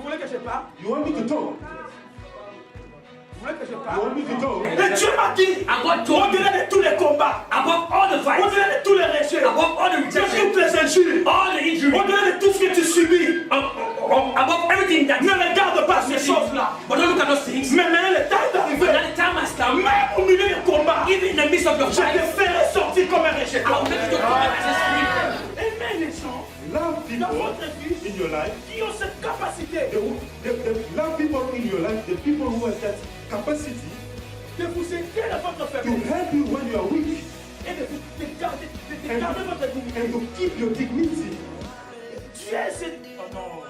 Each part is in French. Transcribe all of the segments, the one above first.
Vous voulez que je parle? You want me to talk? Vous voulez que je You parle? want me to talk? Et Dieu m'a dit, au-delà de tous les combats, above all the fights, au-delà de tous les rejets, above all the de rejection, toutes les injures, all the injuries, au-delà de tout ce que tu subis, above everything that ne regarde pas ces choses-là. but don't look at those things. Mais maintenant le temps est But arrivé. that the time has come, Même au milieu du combat, even in the midst of your je te fight, ferai sortir comme un rejeté. I will make you to come as a spirit. Aimez les gens Love dans people votre vie in your life. qui ont cette capacité Love people in your life, the people who have that capacity de vous aider dans votre to faiblesse help you when you are weak et de garder votre dignité. and to keep your dignity. Dieu c'est... Oh non.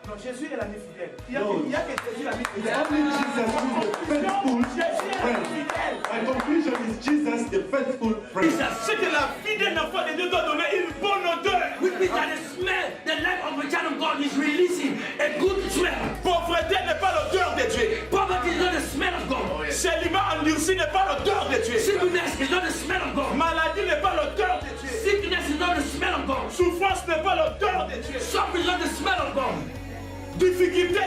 Non, Jésus est l'ami fidèle. Il y a que Jésus l'ami It's fidèle. only Jesus who is the faithful Jésus est l'ami friend. fidèle. My conclusion is Jesus, the faithful friend. C'est que la vie d'un enfant de Dieu doit donner une bonne odeur. Which means that the smell, the life of a child of God is releasing a good smell. Pauvreté n'est pas l'odeur de Dieu. Poverty is not the smell of God. Célibat endurci n'est pas l'odeur de Dieu. Sickness is not the smell of God. Maladie n'est pas l'odeur de Dieu. Sickness is not the smell of God. Souffrance n'est pas l'odeur de Dieu. Suffering is not the smell of God. Difficulté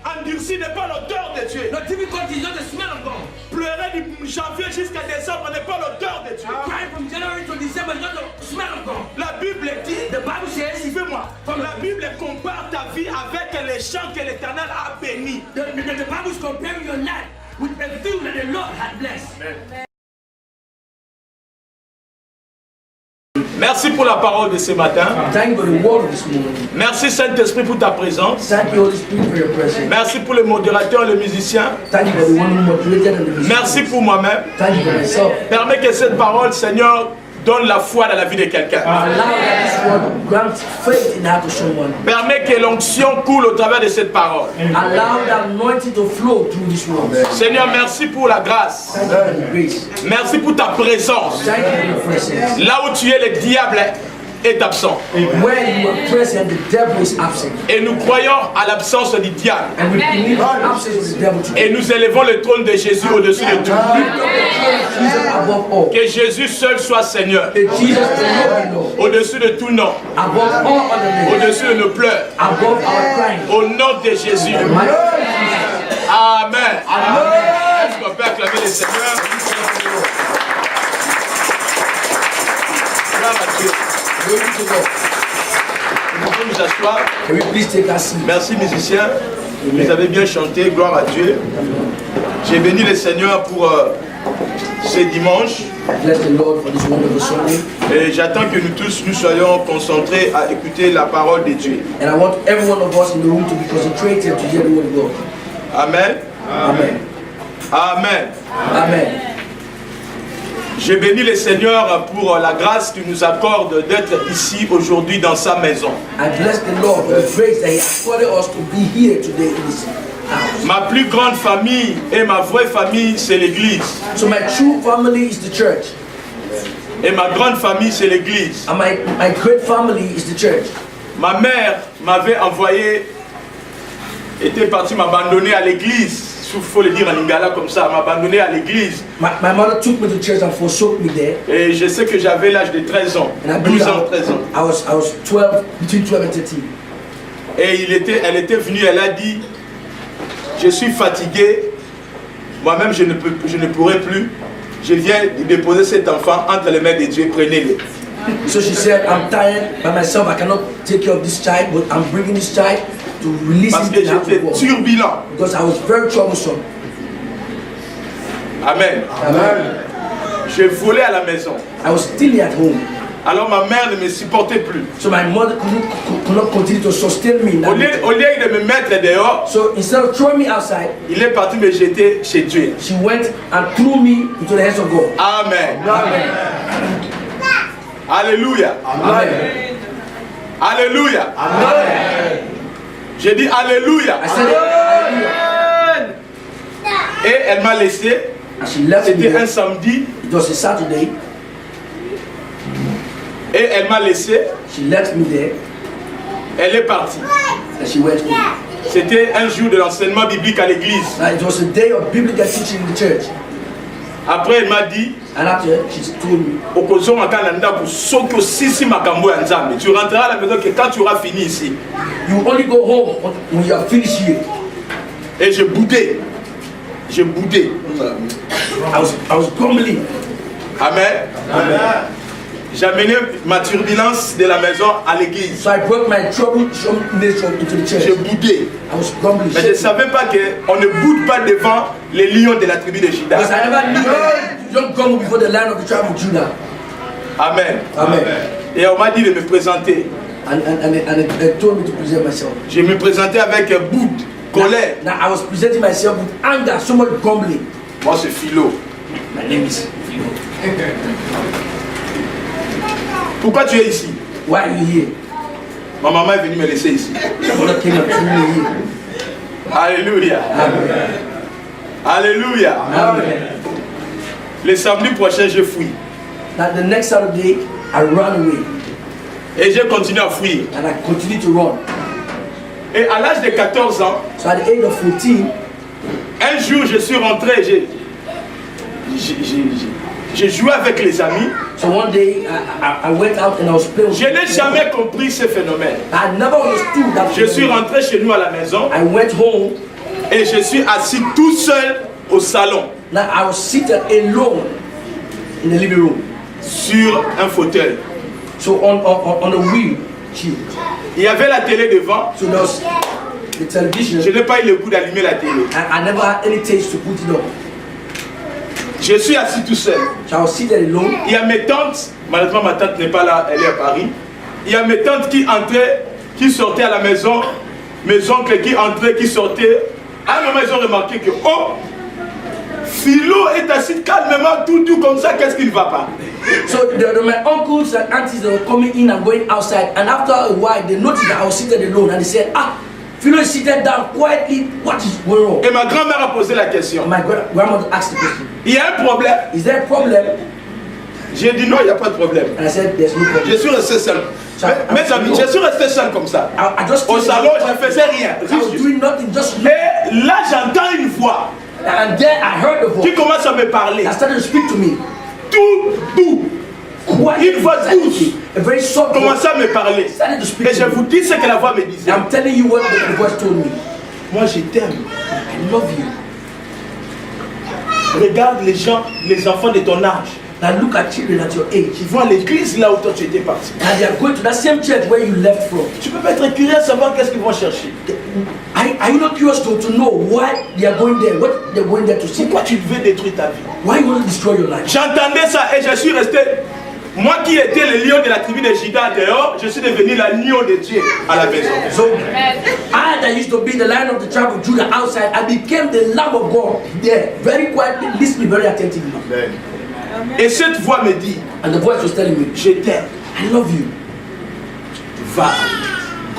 endurcie n'est pas l'odeur de Dieu. No difficulty is not the smell of God. Pleurer du janvier jusqu'à décembre n'est pas l'odeur de Dieu. Crying from January to December is not the smell of God. La Bible dit, The Bible says, suivez-moi, la Bible compare ta vie avec les champs que l'Éternel a bénis. the Bible is comparing your life with a field that the Lord had blessed. Merci pour la parole de ce matin. Thank you for the word of this morning. Merci Saint-Esprit pour ta présence. Thank you, Holy Spirit, for your presence. Merci pour les modérateurs, les musiciens. Thank you for the one who moderated and the musicians. Merci pour moi-même. Thank you for myself. Permets que cette parole, Seigneur, donne la foi dans la vie de quelqu'un. Allow that this word grant faith in the heart of someone. Permets que l'onction coule au travers de cette parole. Allow the anointing to flow through this word. Seigneur, merci pour la grâce. Thank you for the grace. Merci pour ta présence. Thank you for your presence. Là où tu es, le diable est absent. Where you are present, the devil is absent. Et nous croyons à l'absence du diable. And we believe in the absence of the devil today. Et nous élevons le trône de Jésus au-dessus de tout. Jesus above all. Que Jésus seul soit Seigneur. That Jesus alone be Lord. Au-dessus de tout nom. Above all other names. Au-dessus de nos pleurs. Above our crying. Au nom de Jésus. My Lord Jesus. Amen. Est-ce qu'on peut acclamer le Seigneur? Gloire à Dieu. Glory to God. Nous pouvons nous asseoir. Can we please take our seat? Merci musiciens. Vous avez bien chanté. Gloire à Dieu. J'ai béni le Seigneur pour ce dimanche. Bless the Lord for this wonderful Sunday. Et j'attends que nous tous nous soyons concentrés à écouter la parole de Dieu. And I want every one of us in the room to be concentrated to hear the word of God. Amen. Amen. Amen. Amen. Je bénis le Seigneur pour la grâce qu'il nous accorde d'être ici aujourd'hui dans sa maison. I bless the Lord for the grace that He afforded us to be here today in this house. Ma plus grande famille et ma vraie famille, c'est l'église. So my true family is the church. Et ma grande famille, c'est l'église. And my great family is the church. Ma mère m'avait envoyé, était partie m'abandonner à l'église. Il faut le dire en lingala comme ça, m'abandonner à l'église. My mother took me to church and forsook me there. Et je sais que j'avais l'âge de 13 ans, And I 12 believe ans, 13 ans. I was 12, between 12 and 13. Et elle était venue, elle a dit, je suis fatigué, moi-même je ne pourrai plus. Je viens de déposer cet enfant entre les mains de Dieu, prenez-le. So she said, I'm tired by myself, I cannot take care of this child, but I'm bringing this child to release Parce him que to the house j'étais of God. turbulent. Because I was very troublesome. Amen. Amen. Je volais à la maison. I was still at home. Alors ma mère ne me supportait plus. So my mother could not continue to sustain me. in that Au lieu de me mettre dehors, So instead of throwing me outside, il est parti me jeter chez Dieu. she went and threw me into the hands of God. Amen. Amen. Alléluia. Amen. Alléluia. Amen. J'ai dit Alléluia. I said, hallelujah. Et elle m'a laissé. And she left me C'était un there. samedi. It was a Saturday. Et elle m'a laissé. She left me there Elle est partie. and she went home. C'était un jour de l'enseignement biblique à l'église. It was a day of biblical teaching in the church. Après, elle m'a dit, And after, she told me, tu rentreras à la maison que quand tu auras fini ici. you only go home when you are finished here. Et je boudais. Je boudais. I was grumbling. Amen. Amen. J'amenais ma turbulence de la maison à l'église. So I brought my trouble nature into the church. Je boudais. I was grumbling. Mais je ne savais pas qu'on ne boude pas devant les lions de la tribu de Juda. Because I never knew that you don't come before the line of the tribe of Judah. Amen. Amen. Et on m'a dit de me présenter. And they told me to present myself. Je me présentais avec boude, colère. Now I was presenting myself with anger, so much grumbling. Moi c'est Philo. My name is Philo. Pourquoi tu es ici? Why are you here? Ma maman est venue me laisser ici. My mother came and threw me here. Alléluia. Amen. Alléluia. Amen. Le samedi prochain, je fuis. Now the next Saturday, I ran away. Et j'ai continué à fuir. And I continued to run. Et à l'âge de 14 ans, So at the age of 14, un jour je suis rentré, j'ai joué avec les amis. so one day I went out and I was playing with Je n'ai people. jamais compris ce phénomène. I never understood that. Je suis rentré chez nous à la maison I went home. et je suis assis tout seul au salon Now I was seated alone in the living room. sur un fauteuil. So on a wheel chair. Il y avait la télé devant. So there was the television. Je n'ai pas eu le goût d'allumer la télé. I never had any taste to put it on. Je suis assis tout seul. So I was seated alone. Il y a mes tantes, malheureusement ma tante n'est pas là, elle est à Paris. Il y a mes tantes qui entraient, qui sortaient à la maison, mes oncles qui entraient, qui sortaient. À un moment, ils ont remarqué que, oh, Philo est assis calmement, tout comme ça, qu'est-ce qui ne va pas? So my uncles and aunties, they were coming in and going outside. And after a while, they noticed that I was seated alone. And they said, ah, Philo is seated down quietly. What is going on? Et ma grand-mère a posé la question. My grandmother asked the question. Il y a un problème? Is there a problem? J'ai dit non, il n'y a pas de problème. And I said, there's no problem. Je suis resté seul. Mes amis, je suis resté seul comme ça. I just Au salon, je ne faisais rien. I was doing nothing, just Et là, j'entends une voix and then I heard the voice qui commence à me parler. that started to speak to me. Tout doux. Quiet, Une voix douce a very soft commençait à me parler. started to speak Et je to me. vous dis ce que la voix me disait. I'm telling you what the voice told me. Moi, je t'aime. I love you. Regarde les gens, les enfants de ton âge. Now look at children at your age. Ils vont à l'église là où toi tu étais parti. And they are going to that same church where you left from. Tu peux pas être curieux à savoir qu'est-ce qu'ils vont chercher. Are you not curious to know why they are going there? What they're going there to see? Pourquoi tu veux détruire ta vie? Why you want to destroy your life? J'entendais ça et je suis resté. Moi qui étais le lion de la tribu de Juda dehors, je suis devenu l'agneau de Dieu à la maison. So I that used to be the lion of the tribe of Judah outside, I became the lamb of God there, very quietly, listening very attentively. Et cette voix me dit, And the voice was telling me, je t'aime, I love you. va.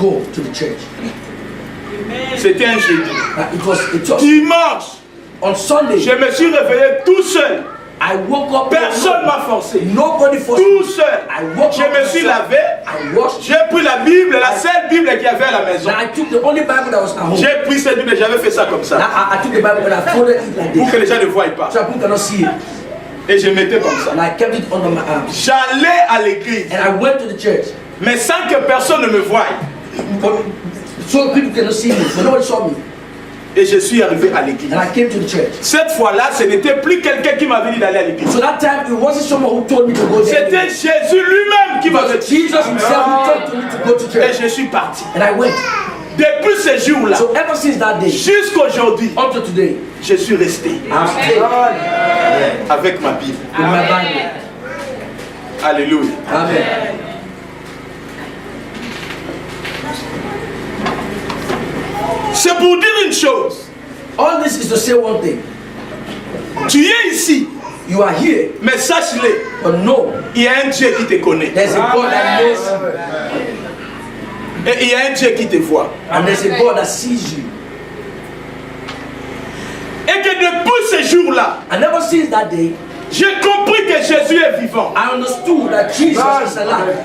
Go to the church. C'était un jeudi. It was Dimanche, on Sunday. je me suis réveillé tout seul. I woke up. Personne ne m'a forcé. Nobody forced Tout me. seul. I woke Je up me suis myself. lavé. I washed. J'ai pris la Bible, la seule Bible qu'il y avait à la maison. Now I took the only Bible that was at home. J'ai pris cette Bible et j'avais fait ça comme Now ça. I took the Bible and I folded it like Pour que this. les gens ne voient pas. So people cannot see it. Et je mettais comme ça. And I kept it under my arm. J'allais à l'église, And I went to the church. mais sans que personne ne me voie. So people cannot see me. But nobody saw me. Et je suis arrivé à l'église. And I came to the church. Cette fois-là, ce n'était plus quelqu'un qui m'avait dit d'aller à l'église. So that time it wasn't someone who told me to go there. C'était Jésus lui-même qui m'avait dit. Jesus himself who told me to go to Et church. je suis parti. And I went. Depuis ce jour-là, So ever since that day, jusqu'aujourd'hui, up to today, je suis resté I'm staying avec ma Bible. with my Bible. Alléluia. Amen. C'est pour dire une chose. All this is to say one thing. Tu es ici, You are here, mais sache-le, but no, il y a un Dieu qui te connaît. there's a God that knows, Et il y a un Dieu qui te voit. and there's a God that sees you. Et que depuis ce jour-là, And ever since that day, j'ai compris que Jésus est vivant. I understood that Jesus is alive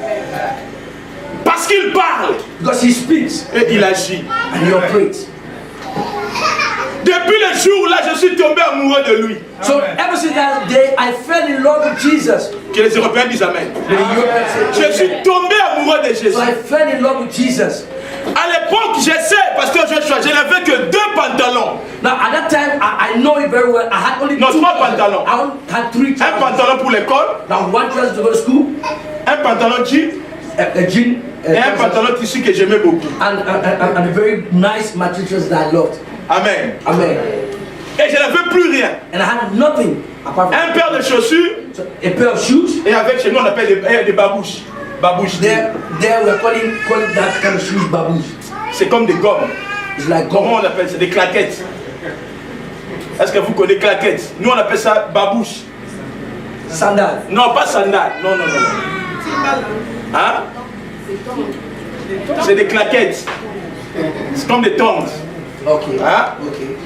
Parce qu'il parle because He speaks et il agit. and He operates. Depuis le jour là, je suis tombé amoureux de lui. So ever since that day, I fell in love with Jesus. Que les Européens disent Amen. Je suis tombé amoureux de Jésus. So I fell in love with Jesus. À l'époque, j'essaie, parce que je n'avais que 2 pantalons. Now at that time, I know it very well. I had only Non, 2 3 pantalons. I only had 3 Un trousers. pantalon pour l'école, Now one trouser to go to school, un pantalon jean a jean, et un pantalon tissu que j'aimais beaucoup. and a very nice materials that I loved. Amen. Amen. Et je n'avais plus rien. And I had nothing apart from Un paire de chaussures so, a pair of shoes. et avec chez nous on appelle des babouches. Babouches. There we're calling that kind of shoes babouche. C'est comme des gommes. It's like Comment gum. on appelle ça? Des claquettes. Est-ce que vous connaissez claquettes? Nous on appelle ça babouche. Sandal. Non, pas sandales. Non, non, non. Hein? C'est des claquettes. C'est comme des tongs. Okay. Hein? Okay.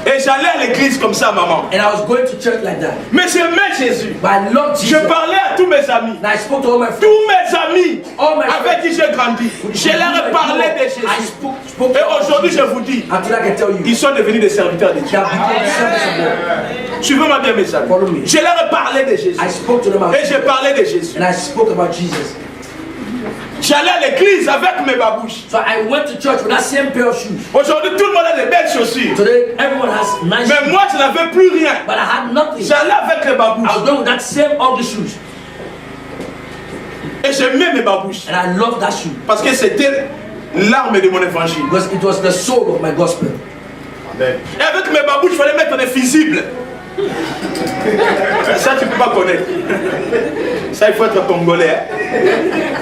Et j'allais à l'église comme ça, maman. And I was going to church like that. Mais j'aimais Jésus. But I loved Je Jesus. parlais à tous mes amis. And I spoke to all my friends. Tous mes amis All my avec qui j'ai grandi. Je leur ai parlé de I Jésus. spoke Et aujourd'hui, je vous dis, until I can tell you. ils sont devenus des serviteurs de Dieu. They have become servants of God. Suivez-moi bien, mes amis. Follow me. Je leur ai parlé de Jésus. I spoke to them about Et j'ai parlé de Jésus. and I spoke about Jesus. J'allais à l'église avec mes babouches. So I went to church with that same pair of shoes. Aujourd'hui, tout le monde a des belles chaussures. Today everyone has nice Mais shoes. moi, je n'avais plus rien. But I had nothing. J'allais avec les I was babouches. going with that same ugly shoes. Et j'aimais mes babouches. And I loved that shoe. Parce que c'était l'arme de mon évangile. Because it was the soul of my gospel. Et avec mes babouches, il fallait mettre des fusibles. Ça, tu ne peux pas connaître. Ça, il faut être congolais. Hein?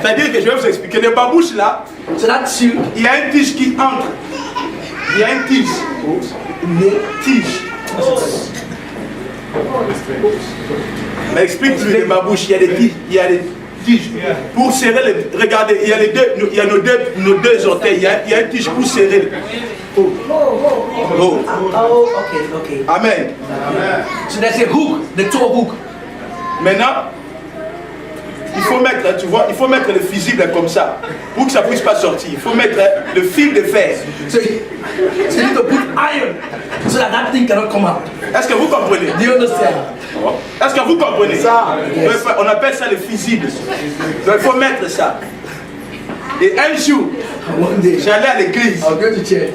C'est-à-dire que je vais vous expliquer. Les babouches là, So that shoe, il y a une tige qui entre. Il y a une tige. Une tige. Mais explique-lui les babouches. Il y a des tiges. Il y a des tiges. Pour serrer les. Regardez, il y a les deux. Il y a nos deux orteils. Il y a une tige pour serrer. Oh. oh, okay. Amen. So there's a hook, the toe hook. Maintenant, il faut mettre, tu vois, il faut mettre le fusible comme ça pour que ça ne puisse pas sortir. Il faut mettre le fil de fer. So you need to put iron so that thing cannot come out. Est-ce que vous comprenez? Do you understand? Est-ce que vous comprenez? Yes. On appelle ça le fusible. Donc il faut mettre ça. Et un jour, One day, j'allais à l'église. I'll go to church.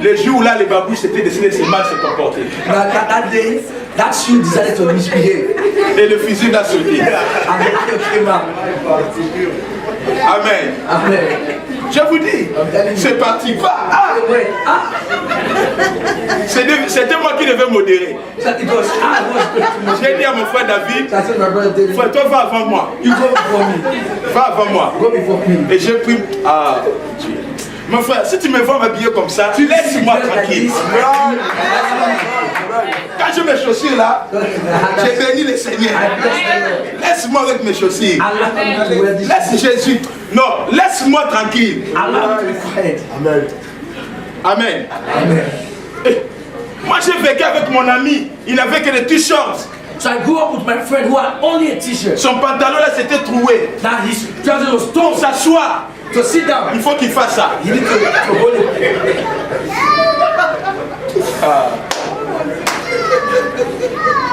Le jour là, les babouches s'étaient décidés de se mal se comporter. That day, that shoe decided to misbehave. Et le fusible a sauté. And the iron came out. Amen. Amen. Je vous dis, c'est parti pas. Ah, Wait, c'était moi qui devais modérer. so it was I was J'ai dit à mon frère David, So I said, my brother David, frère, toi va avant moi. you go before me. Va avant moi. Go before me. Et j'ai pris. Ah, Dieu. Mon frère, si tu me vois m'habiller comme ça, laisse-moi tranquille. Quand je mes chaussures là, j'ai béni le Seigneur. Laisse-moi avec mes chaussures. Allow me to wear this. Laisse Jésus. Non, laisse-moi tranquille. Allow me to be quiet. Amen. Amen. Eh, moi j'ai vécu avec mon ami, il n'avait que des t-shirts. So I grew up with my friend who had only a t-shirt. Son pantalon là s'était troué. Now his trousers was Pour torn. s'asseoir, To sit down, il faut qu'il fasse ça. he needed to hold it.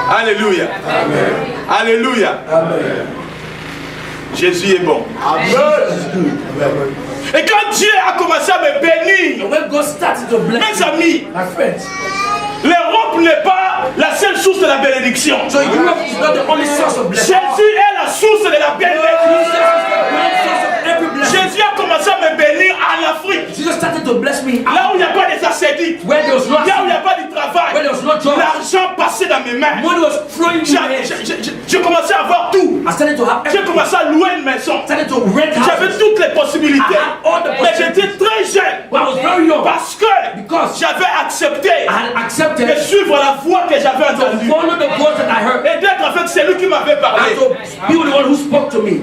Alléluia. Alléluia. Amen. Jésus est bon. Jesus is good. Et quand Dieu a commencé à me bénir, And when God started to bless mes amis, my friends, l'Europe n'est pas la seule source de la bénédiction. so Europe is not the only source of blessing. Jésus est la source de la bénédiction. Jesus is the great source of every blessing. Jésus a commencé à me bénir en Afrique. Jesus started to bless me Là où il n'y a pas des ascédiques, where there was no là où il n'y a pas de where travail, there was no job. l'argent passait dans mes mains. Money was flowing in my hands. J'ai commencé à avoir tout. I started to have J'ai everything. commencé à louer une maison. I started to rent J'avais houses. toutes les possibilités. I had all the Mais j'étais très jeune. But I was very young Parce que because j'avais accepté I had accepted de suivre la voix que j'avais to entendue. follow the voice that I heard Et d'être avec celui qui m'avait parlé. and to be with the one who spoke to me.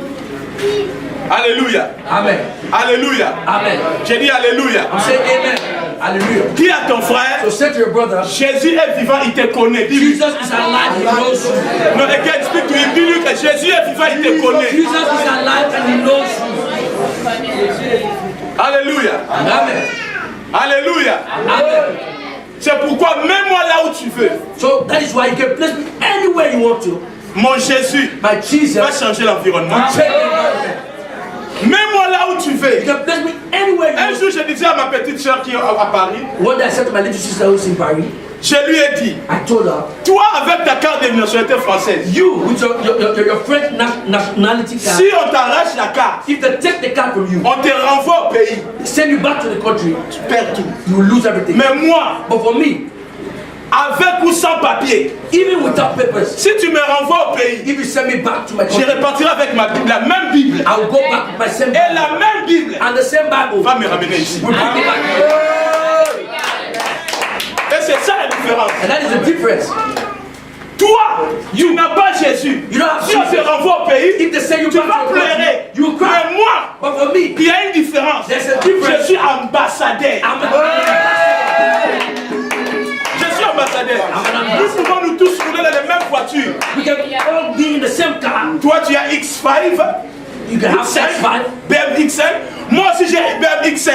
Alléluia. Amen. Alléluia. Amen. J'ai dit Alléluia. I'm saying amen. Hallelujah. Dis à ton frère, So say to your brother, Jésus est vivant, il te connaît. Dis-lui. Jesus is alive, he knows you. Non, again, speak to him. Dis-lui que Jésus est vivant, il te connaît. Jesus is alive and he knows you. Alléluia. Amen. Alléluia. Amen. That is why you can place me anywhere you want to. Mon Jésus My Jesus, va changer l'environnement. change the environment. Mets-moi là où tu veux. You can place me anywhere you Un want. jour, je disais à ma petite soeur qui est à Paris, One day I said to my little sister who's in Paris, je lui ai dit, I told her, toi avec ta carte de nationalité française, you with your French nationality card, si on t'arrache la carte, if they take the card from you, on te renvoie au pays, send you back to the country, tu perds tout. you will lose everything. Mais moi, But for me, avec ou sans papier, even without papers, si tu me renvoies au pays, if you send me back to my je country, repartirai avec ma Bible, la même Bible. I will go back with my same Et Bible la même Bible and the same Bible. va me ramener ici. Will bring me back. Et c'est ça la différence. And that is the difference. Toi, tu n'as pas Jésus. You don't have Si on te Jesus. renvoie au pays, If they send you tu back vas to the country, pleurer. you will cry. Mais moi, But for me, il y a une différence. there's a difference. Je suis ambassadeur. I'm a, Je suis ambassadeur. I'm an Nous pouvons nous tous rouler dans les mêmes voitures. we can all be in the same car. Toi, tu as X5, You can have X5, X5. BMW X5. Moi aussi, j'ai BMW X5.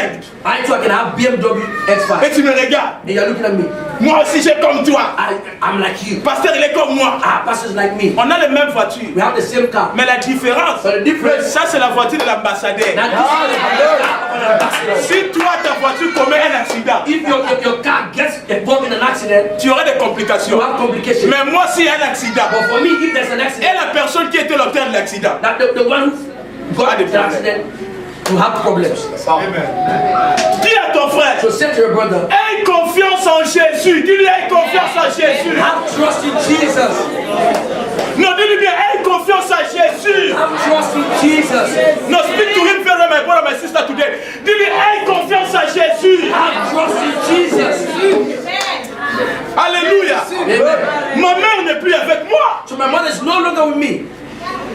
I too can have BMW X5. Et tu me regardes. And you're looking at me. Moi aussi, j'ai comme toi. I'm like you. Pasteur, il est comme moi. Pastors like me. On a les mêmes voitures. We have the same car. Mais la différence, But the difference, ça c'est la voiture de l'ambassadeur. now this is the car of an ambassador. Si toi, ta voiture commet un accident, If your car gets involved in an accident, tu auras des you complications. have complications. Mais moi, s'il y a un accident, But for me, if there's an et accident, la personne qui était l'auteur de l'accident, that the one who got the accident will have problems. dis à ton frère, So say to your brother, aie confiance en Jésus. Dis-lui, aie confiance en Jésus. have trust in Jesus. Non, dis-lui bien, aie confiance en Jésus. Have trust in Jesus. No, speak to him very well, my brother, my sister today. Dis-lui, aie confiance en Jésus. Have trust in Jesus. Alléluia. Amen. Ma mère n'est plus avec moi. So my mother is no longer with me.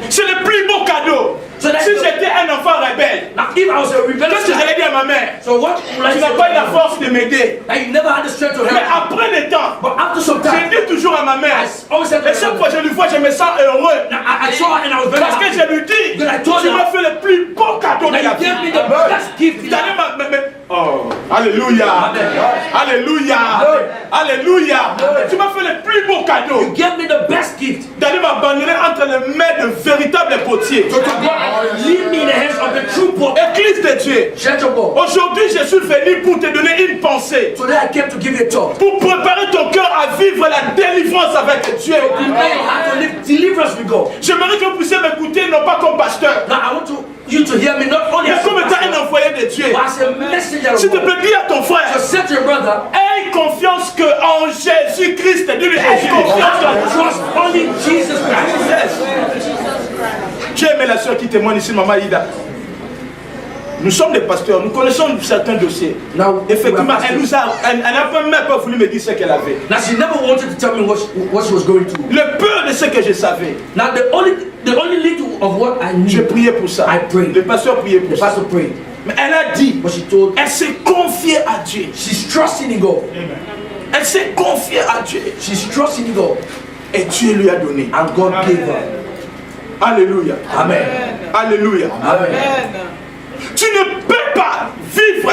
C'est le plus beau cadeau. So that's Si the- j'étais un enfant rebelle, Now, if I was a rebellious qu'est-ce que child, j'allais dire à ma mère? so what will I Tu say n'as to pas eu la her? force de m'aider. That you never had the strength to Mais help me. après le temps, But after some je time, dis toujours à ma mère, I always said to et chaque her, fois que je lui vois, je me sens heureux. now, I saw her and I was very Parce que happy. je lui dis, Then I told tu her, m'as fait le plus beau cadeau de Now la you gave me vie. the best gift. D'aller Oh, alléluia. Amen. Alléluia. Alléluia. Tu m'as fait le plus beau cadeau. You gave me the best gift. D'aller m'abandonner entre les mains de véritables potiers. So to God, leave me in the hands of the true poor. Église de Dieu. Church of God. Aujourd'hui, je suis venu pour te donner une pensée. Today I came to give you a thought. Pour préparer ton cœur à vivre la délivrance avec Dieu. Prepare your heart to live deliverance with God. J'aimerais que vous puissiez m'écouter, non pas comme pasteur, Now I want you to hear me not only mais as a comme étant un pastor, envoyé de Dieu. but as a messenger of S'il te God. plaît, dis à ton So frère, say to your brother, aie confiance que en Jésus-Christ. Dis-lui, aie confiance en trust only Jesus Christ. J'ai aimé la soeur qui témoigne ici, Maman Ida. Nous sommes des pasteurs, nous connaissons certains dossiers. Now, Effectivement, elle n'a même pas voulu me dire ce qu'elle avait. now she never wanted to tell me what she was going through. Le peu de ce que je savais, Now the only little of what I je knew, priais pour ça. I prayed. Le pasteur priait pour the ça. pastor prayed. Mais elle a dit, But she told, elle s'est confiée à Dieu. she's trusting in God. Elle s'est confiée à Dieu. She's trusting in God. Et Dieu lui a donné. And God gave her. Alléluia. Amen. Alléluia. Amen. Tu ne peux pas vivre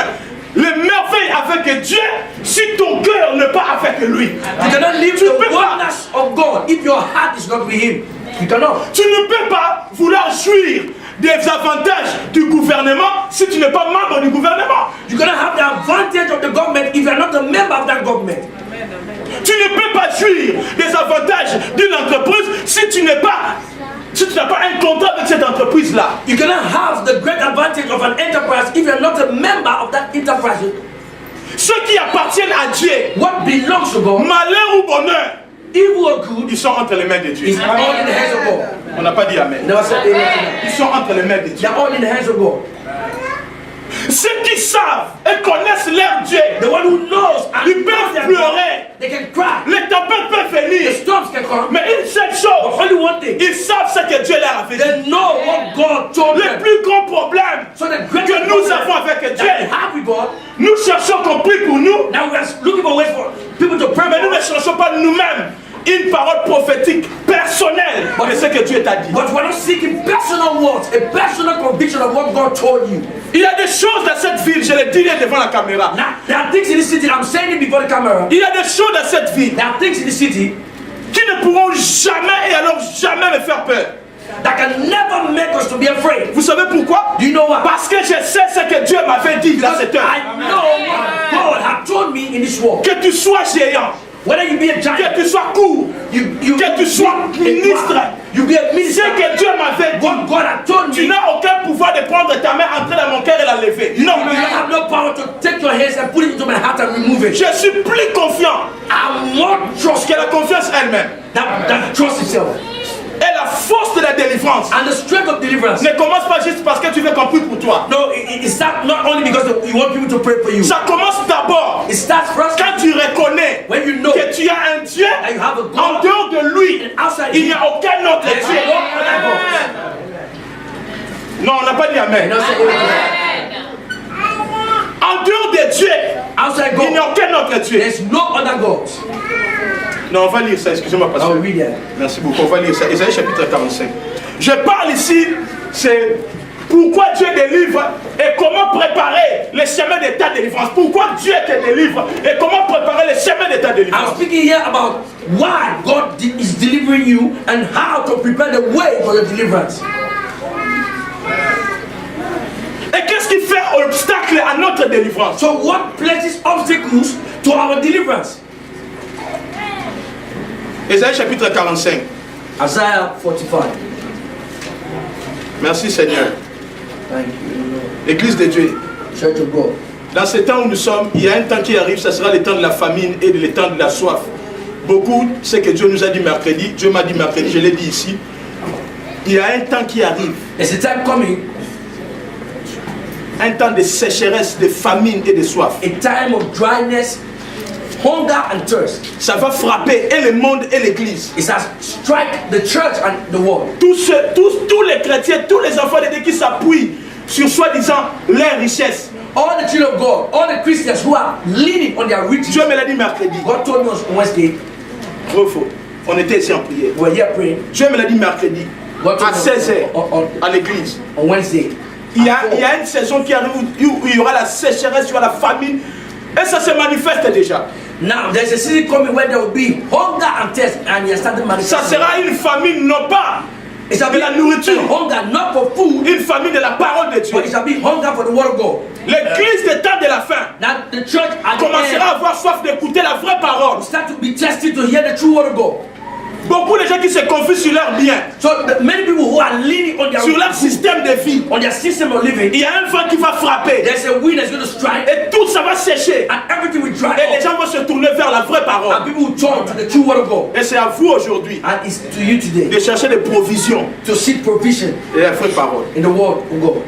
les merveilles avec Dieu si ton cœur n'est pas avec lui. You cannot live Tu ne the peux pas. wonders of God if your heart is not with Him. You cannot. Tu ne peux pas vouloir jouir des avantages du gouvernement si tu n'es pas membre du gouvernement. You cannot have the advantage of the government if you are not a member of that government. Tu ne peux pas jouir des avantages d'une entreprise si tu n'as pas un contrat avec cette entreprise-là. You cannot have the great advantage of an enterprise if you are not a member of that enterprise. Ceux qui appartiennent à Dieu, What belongs to God, malheur ou bonheur, evil or good, ils sont entre les mains de Dieu. is all in the hands of God. On n'a pas dit Amen. Never said amen to that. Ils sont entre les mains de Dieu. They're all in the hands of God. Ceux qui savent et connaissent leur Dieu, The one who knows and ils peuvent their pleurer. God, they can cry. Les tempêtes peuvent The venir. storms can come. Mais une seule But chose, only one thing, ils savent ce que Dieu leur a fait. they know what God told Le them. plus grand problème So the que greatest nous problem avons avec that we Dieu, have with God, nous cherchons qu'on prie pour nous, now we are looking for ways for people to pray mais nous for ne us. cherchons pas nous-mêmes une parole prophétique personnelle de ce que Dieu t'a dit. But we're not seeking personal words, a personal conviction of what God told you. Il y a des choses dans cette ville, je le dis devant la caméra. Now, there are things in the city, I'm saying it before the camera. Il y a des choses dans cette ville, There are things in the city, qui ne pourront jamais et alors jamais me faire peur. That can never make us to be afraid. Vous savez pourquoi? Do you know why? Parce que je sais ce que Dieu m'avait dit dans cette heure. I know what God had told me in this world. Que tu sois géant, Whether you be a giant, que tu sois court, que tu sois ministre, you be a ce minister. que Dieu m'avait dit, What God had told tu me, n'as aucun pouvoir de prendre ta main, entrer dans mon cœur et la lever. Non. you have no power to take your hands and put it into my heart and remove it. Je suis plus confiant I'm more trust que la confiance elle-même. that trust itself. Et la force de la délivrance And the strength of deliverance. ne commence pas juste parce que tu veux qu'on prie pour toi. No, it starts not only because you want people to pray for you. Ça commence d'abord It starts first quand tu reconnais when you know que tu as un Dieu. that you have a En God. dehors de lui, And outside il n'y him, a aucun autre there's Dieu. no other God. Non, on n'a pas dit Amen. And also, En dehors de Dieu, outside il n'y a God, aucun autre Dieu. there's no other God. Non, on va lire ça, excusez-moi, I pasteur. will read that. Merci beaucoup, on va lire ça. Ésaïe chapitre 45. Je parle ici, c'est pourquoi Dieu délivre et comment préparer les chemins de ta délivrance. Pourquoi Dieu te délivre et comment préparer les chemins de ta I'm délivrance. speaking here about why God is delivering you and how to prepare the way for your deliverance. Et qu'est-ce qui fait obstacle à notre délivrance? So what places obstacles to our deliverance? Ésaïe chapitre 45. Isaiah 45. Merci Seigneur. Thank you, Lord. Église de Dieu. Church of God. Dans ce temps où nous sommes, il y a un temps qui arrive, ce sera le temps de la famine et le temps de la soif. Beaucoup, ce que Dieu nous a dit mercredi, Dieu m'a dit mercredi, je l'ai dit ici. Il y a un temps qui arrive, There's a time coming, un temps de sécheresse, de famine et de soif. a time of dryness, hunger and thirst. Ça va frapper et le monde et l'église. It has strike the church and the world. Tous les chrétiens, tous les enfants de Dieu qui s'appuient sur soi-disant leurs richesses. All the children of God, all the Christians who are leaning on their riches. Dieu me l'a dit mercredi. God told me on Wednesday, Vrai ou faux? On était ici en prière. we were here praying. Dieu me l'a dit mercredi. God told À me 16h, à l'église. on Wednesday. Il y a une saison qui arrive où il y aura la sécheresse, il y aura la famine. Et ça se manifeste déjà. Now there's a season coming where there will be hunger and thirst, and you're starting Ça manifesting. sera une famine non pas It shall de be la nourriture, hunger not for food, une famine de la parole de Dieu. but it shall be hunger for the word of God. L'église des temps de la fin That the church at the commencera à end avoir soif d'écouter la vraie parole. will start to be tested to hear the true word of God. Beaucoup de gens qui se confient sur leurs biens, So many people who are leaning on their sur leur système de vie. on their system of living, Il y a un vent qui va frapper there's a wind that's going to strike, et tout ça va sécher. and everything will dry Et les up, gens vont se tourner vers la vraie and parole. people will turn to the true word of God. Et c'est à vous aujourd'hui And it's to you today de chercher des provisions to seek provision et la vraie parole. in the word of God.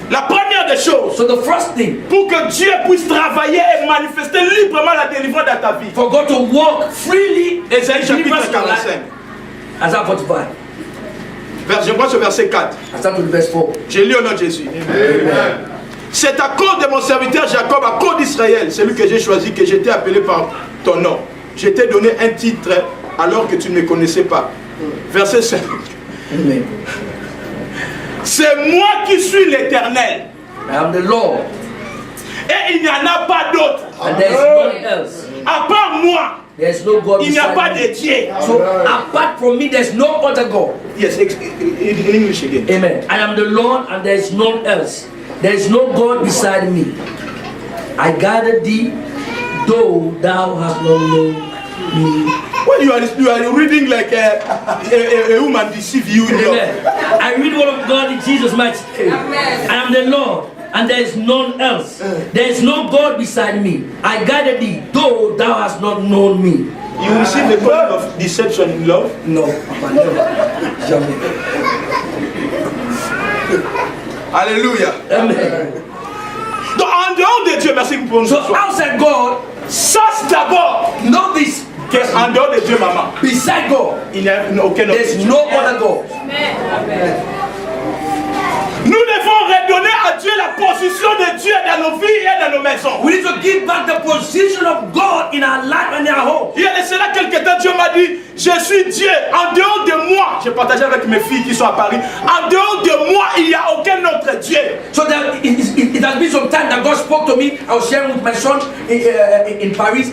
La première des choses, So the first thing, pour que Dieu puisse travailler et manifester librement la délivrance dans ta vie. for God to walk freely, Ésaïe chapitre deliverance in your life. 45. Isaiah 45. Je vois ce verset 4. I start with verse 4. Je lis au nom de Jésus. C'est à cause de mon serviteur Jacob, à cause d'Israël, celui que j'ai choisi, que j'étais appelé par ton nom. Je t'ai donné un titre alors que tu ne me connaissais pas. Verset 5. Amen. C'est moi qui suis l'Éternel. I am the Lord, Et il n'y en a pas d'autre. and there is none else. À part moi, There is no God il n'y a pas beside de me. Dieu. So apart from me, there is no other God. Yes, in English again. Amen. I am the Lord, and there is none else. There is no God beside me. I gathered thee, though thou hast not known me. When you are reading like a woman deceive you in love. Amen. I read the word of God in Jesus' mighty name. I am the Lord, and there is none else. There is no God beside me. I gathered thee, though thou hast not known me. You receive the kind of deception in love. No, Papa, never. Jamais. Alléluia. Amen. Donc en dehors de Dieu, merci pour nous. So outside God, Sache d'abord know this. qu'en dehors de Dieu, maman, Beside God, il n'y a aucun autre there's Dieu. no other God. Nous devons redonner à Dieu la position de Dieu dans nos vies et dans nos maisons. We need to give back the position of God in our life and in our home. Il y a de cela quelques temps, Dieu m'a dit, je suis Dieu. En dehors de moi, j'ai partagé avec mes filles qui sont à Paris, en dehors de moi, il n'y a aucun autre Dieu. So that it has been some time that God spoke to me. I was sharing with my son in Paris.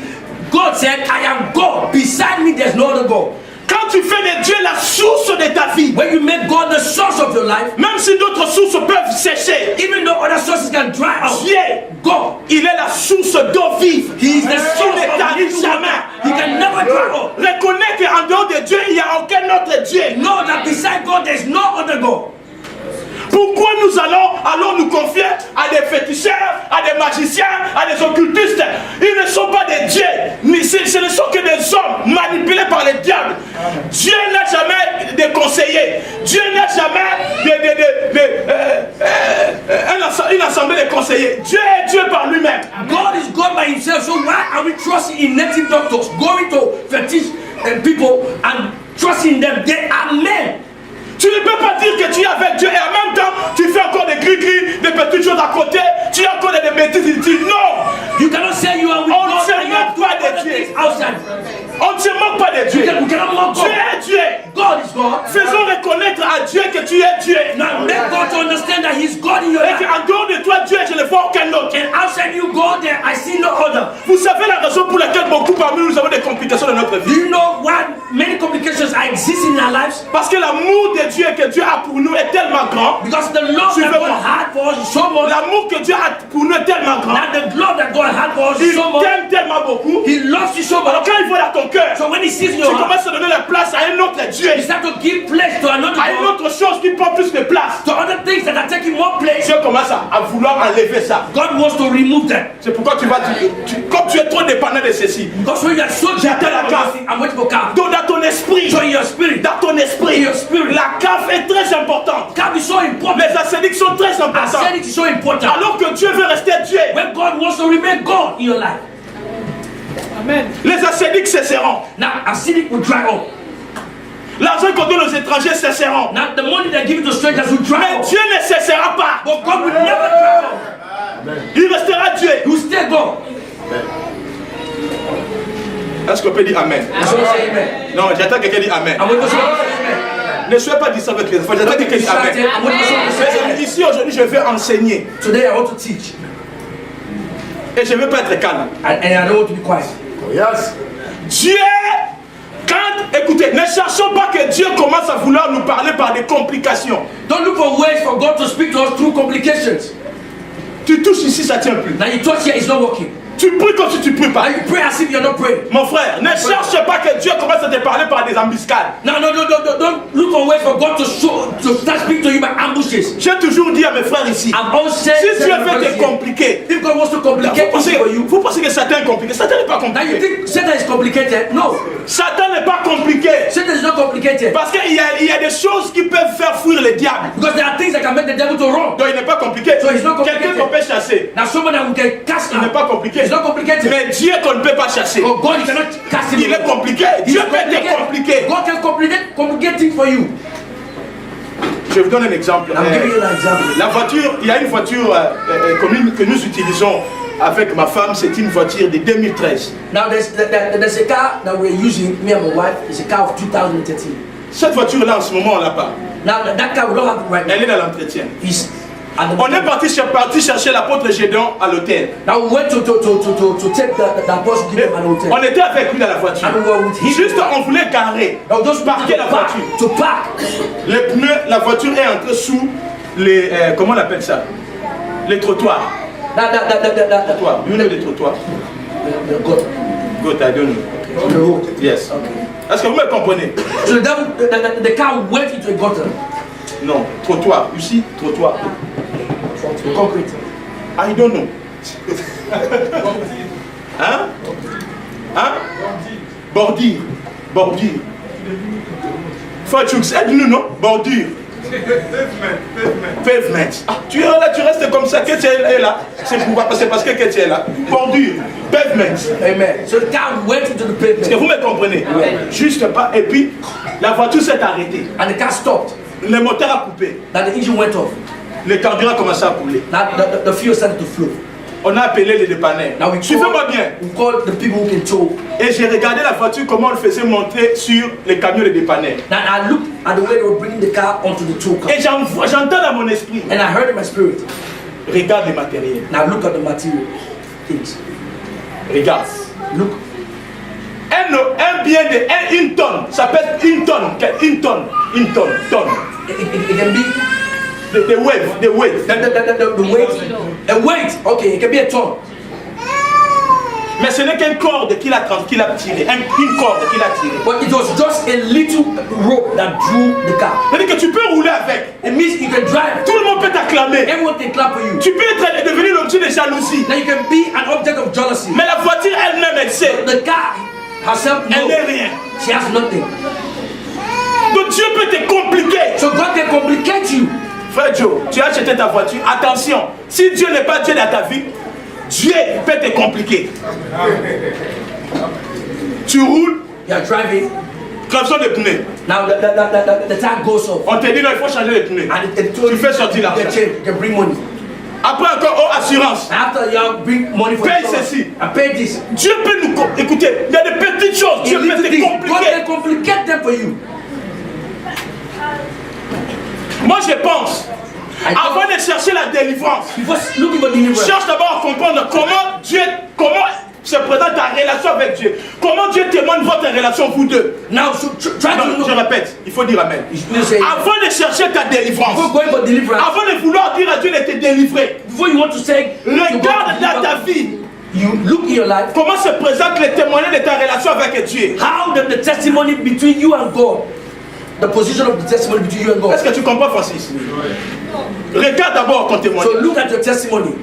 God said, I am God. Beside me, there's no other God. Quand tu fais de Dieu la source de ta vie, When you make God the source of your life, même si d'autres sources peuvent sécher, even though other sources can dry out, Dieu, God, il est la source d'eau vive. He is the Qui source ne of tarit living water. jamais. He can never dry up. Reconnais qu'en dehors de Dieu, il n'y a aucun autre Dieu. Know that beside God, there's no other God. Pourquoi nous allons nous confier à des féticheurs, à des magiciens, à des occultistes? Ils ne sont pas des dieux, mais ce ne sont que des hommes manipulés par les diables. Dieu n'a jamais de conseillers. Dieu n'a jamais une assemblée de conseillers. Dieu est Dieu par lui-même. God is God by himself. So why are we trusting in native doctors, going to fetish people and trusting them? They are men. Tu ne peux pas dire que tu es avec Dieu et en même temps tu fais encore des gris-gris, des petites choses à côté, tu as encore des bêtises inutiles. Non! You cannot say you are with On ne God se and you are moque doing pas de other Dieu. things outside. On ne se moque pas de Dieu. You cannot mock Dieu God. est Dieu. God is God. Faisons reconnaître à Dieu que tu es Dieu. Now make God to understand that He's God in your Et life. qu'en dehors de toi, Dieu, je ne vois aucun autre. And outside you, God, there I see no other. Vous savez la raison pour laquelle beaucoup parmi nous avons des complications dans notre Do vie? you know why many complications are existing in our lives? Parce que l'amour de Dieu que Dieu a pour nous est tellement grand. Because the love that God had for us is so much. L'amour que Dieu a pour nous est tellement grand. That the love that God had for us Il is so much. t'aime tellement beaucoup. He loves you so Alors much. quand il voit dans ton cœur, So when He sees in tu your heart, commences à donner la place à un autre Dieu, He starts to give place to another à une God, autre chose qui prend plus de place. to other things that are taking more place. Dieu commence à vouloir enlever ça. God wants to remove that. C'est pourquoi tu vas dire, comme tu es trop dépendant de ceci, Because when you are so J'attends la cave. I'm waiting for calf. donc dans ton esprit, So in your spirit, dans ton esprit, Your spirit. la cave est très importante. calf is so important. Les ascéniques sont très importants. Ascending is so important. Alors que Dieu veut rester Dieu, When God wants to remain God in your life. les ascéniques cesseront. Now, acidic will dry up. L'argent qu'on donne aux étrangers cesseront. Now, the money they give to strangers will dry Mais up. Dieu ne cessera pas. But God will never dry up. Il restera Dieu. He will stay God. Est-ce qu'on peut dire Amen? And so say amen. Non, j'attends quelqu'un dire Amen. And when you say amen, Ne soyez pas dit ça avec les enfants. J'attends quelqu'un dire Amen. and when you say amen, Ici aujourd'hui, je vais enseigner. today I want to teach. Et je ne veux pas être calme. And I don't want to be quiet. Yes. Dieu, écoutez, ne cherchons pas que Dieu commence à vouloir nous parler par des complications. Don't look for ways for God to speak to us through complications. Tu touches ici, ça ne tient plus. Now you touch here, it's not working. Tu pries comme si tu ne pries pas. Now you pray as if you're not praying. Mon frère, ne cherche pas que Dieu commence à te parler par des embuscades. No, don't look for ways for God to start speaking to you by ambushes. J'ai toujours dit à mes frères ici, I've always said, si Dieu veut te compliquer, if God wants to complicate things for you, vous pensez que Satan est compliqué. Satan n'est pas now you compliqué. think Satan is complicated? No, Satan n'est pas compliqué. Satan is not complicated. Parce qu'il y a des choses qui peuvent faire fuir le diable. Because there are things that can make the devil to run. Donc il n'est pas compliqué. So it's not complicated. Quelqu'un qu'on peut chasser, Now someone that we can cast il n'est out, pas compliqué. it's not complicated. Mais Dieu qu'on ne peut pas chasser, Oh God, you cannot cast him. il est compliqué. He's Dieu peut être compliqué. God can complicate things for you. Je vous donne un exemple. I'm giving you an example. La voiture, il y a une voiture que nous utilisons avec ma femme, c'est une voiture de 2013. Now there's a car that we're using, me and my wife, it's a car of 2013. Cette voiture-là, en ce moment, on l'a pas. Now that car we don't have it right now. Elle est dans l'entretien. It's at the On est parti chercher l'apôtre Gédéon à l'hôtel. Now we went to take the apostle to give him an hotel. On était avec lui dans la voiture. And we were with him. Juste, on voulait garer. Now those Parquer la voiture. to park. Les pneus, la voiture est entrée sous les... comment on appelle ça? Les trottoirs. Trottoirs. You know les trottoirs? The God. Good, I don't know. On the road. Yes. Est-ce que vous me comprenez? So the car went into a gutter. Non, trottoir. You see, trottoir. Concrete. I don't know. Hein? Hein? Bordure. Bordure. Fachux, aide-nous, non? Bordure. Pavement. Ah, tu es là, tu restes comme ça. Que tu es là. C'est parce que tu es là. Bordure. Pavement. Amen. So the car went into the Est-ce que pavement. vous me comprenez? Juste pas. Et puis, la voiture s'est arrêtée. And the car stopped. Le moteur a coupé. Now the engine went off. Le carburant a commencé à couler. Now the fuel started to flow. On a appelé les dépanneurs. Now we Suivez-moi bien. called the people who can tow. Et j'ai regardé la voiture, comment on le faisait monter sur les camions de dépanneurs. Now I looked at the way they were bringing the car onto the tow car. Et j'entends dans mon esprit, And I heard in my spirit. regarde les matériels. Now look at the material things. Regarde. Look. de une tonne. Ça pèse une tonne. Une tonne. Tonne. It can be The weight. the weight. A weight. Okay, it can be a ton. Mais ce n'est qu'une corde qu'il a tiré. Une corde qu'il a tiré. But it was just a little rope that drew the car. C'est-à-dire que tu peux rouler avec. It means you can drive. Tout le monde peut t'acclamer. Everyone can clap for you. Tu peux devenir l'objet de jalousie. Now you can be an object of jealousy. Mais la voiture elle-même, elle sait. The car herself Elle knows. n'est rien. She has nothing. Donc Dieu peut te compliquer. So God can complicate you. Frère Joe, tu as acheté ta voiture. Attention, si Dieu n'est pas Dieu dans ta vie, Dieu peut te compliquer. Tu roules, You are driving. crevation de pneus. Now the tire goes off. On te dit non, il faut changer les pneus. And it told Tu fais sortir l'argent. you can bring money. Après encore, oh, assurance. After you bring money for Paye insurance, ceci. I pay this. Dieu peut nous... Écoutez, il y a des petites choses. Dieu peut te God can compliquer. complicate them for you. Moi, je pense, avant de chercher la délivrance, Before looking for deliverance, cherche d'abord à comprendre comment Dieu... Comment se présente ta relation avec Dieu. Comment Dieu témoigne votre relation, vous deux. now so try to Non, know. je répète, il faut dire Amen. You say, Avant de chercher ta délivrance, before going for deliverance, avant de vouloir dire à Dieu de te délivrer, before you want to say, regarde dans ta vie you look in your life. comment se présente le témoignage de ta relation avec Dieu. How the testimony between you and God, the position of the testimony between you and Est-ce God. que tu comprends, Francis? Regarde d'abord ton So témoignage. look at your testimony.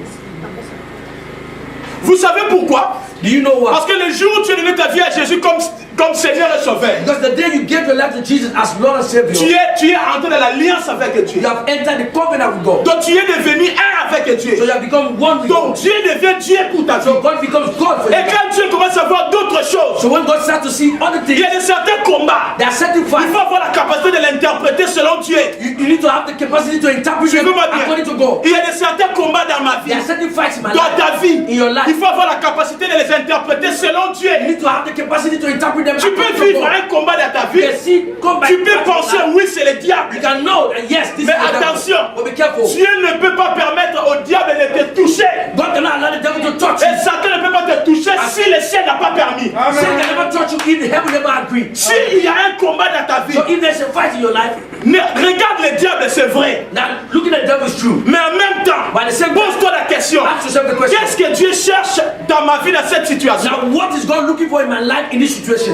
Vous savez pourquoi? Do you know Parce what? que le jour où tu as donné ta vie à Jésus comme Seigneur et Sauveur, Because the day you gave your life to Jesus as Lord and Savior, tu es entré dans l'alliance avec Dieu. you have entered the covenant with God. Donc tu es devenu un avec Dieu. So you have become one with Donc God. Dieu devient Dieu pour ta vie. So God becomes God for Et you. quand Dieu commence à voir d'autres choses, So when God starts to see other il y things, a de certains combats. there are certain Il fights. faut avoir la capacité de l'interpréter selon Dieu. You need to have the capacity to interpret Tu them veux bien? according to God. Il y a de certains combats dans ma vie, There are certain fights in my dans life, ta vie. in your life. Il faut avoir la capacité de les interpréter selon Dieu. You need to have the capacity to interpret them Tu peux according to vivre God. un combat dans ta You vie. can see, come back. Tu peux penser, oui, c'est le diable. You can know that yes, this Mais is the devil. attention, But be careful. Dieu ne peut pas permettre au diable de te toucher. God cannot allow the devil to touch Et you. Satan ne peut pas te toucher si le ciel n'a pas permis. Satan can never touch you if the heaven never agreed. S'il y a un combat dans ta vie, So if there's a fight in your life, regarde le diable, c'est vrai. now looking at the devil is true. Mais en même temps, By the same time, pose-toi la question. ask yourself the question. Qu'est-ce que Dieu cherche dans ma vie dans cette situation? Now what is God looking for in my life in this situation?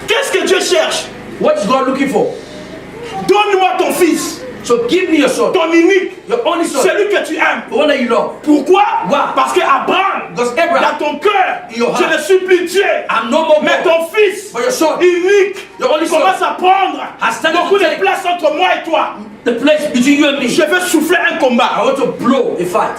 Qu'est-ce que Dieu cherche? What is God looking for? Donne-moi ton fils, So give me your son, ton unique, your only son, celui que tu aimes. the one that you love. Pourquoi? Why? Parce que Abraham, Because Abraham, dans ton cœur, In your je heart. ne suis plus Dieu. I'm no more Mais God. ton fils, For your son, unique, your only son, commence à prendre has started beaucoup to de take place entre moi et toi. the place between you and me. Je veux souffler un I combat. want to blow a fight.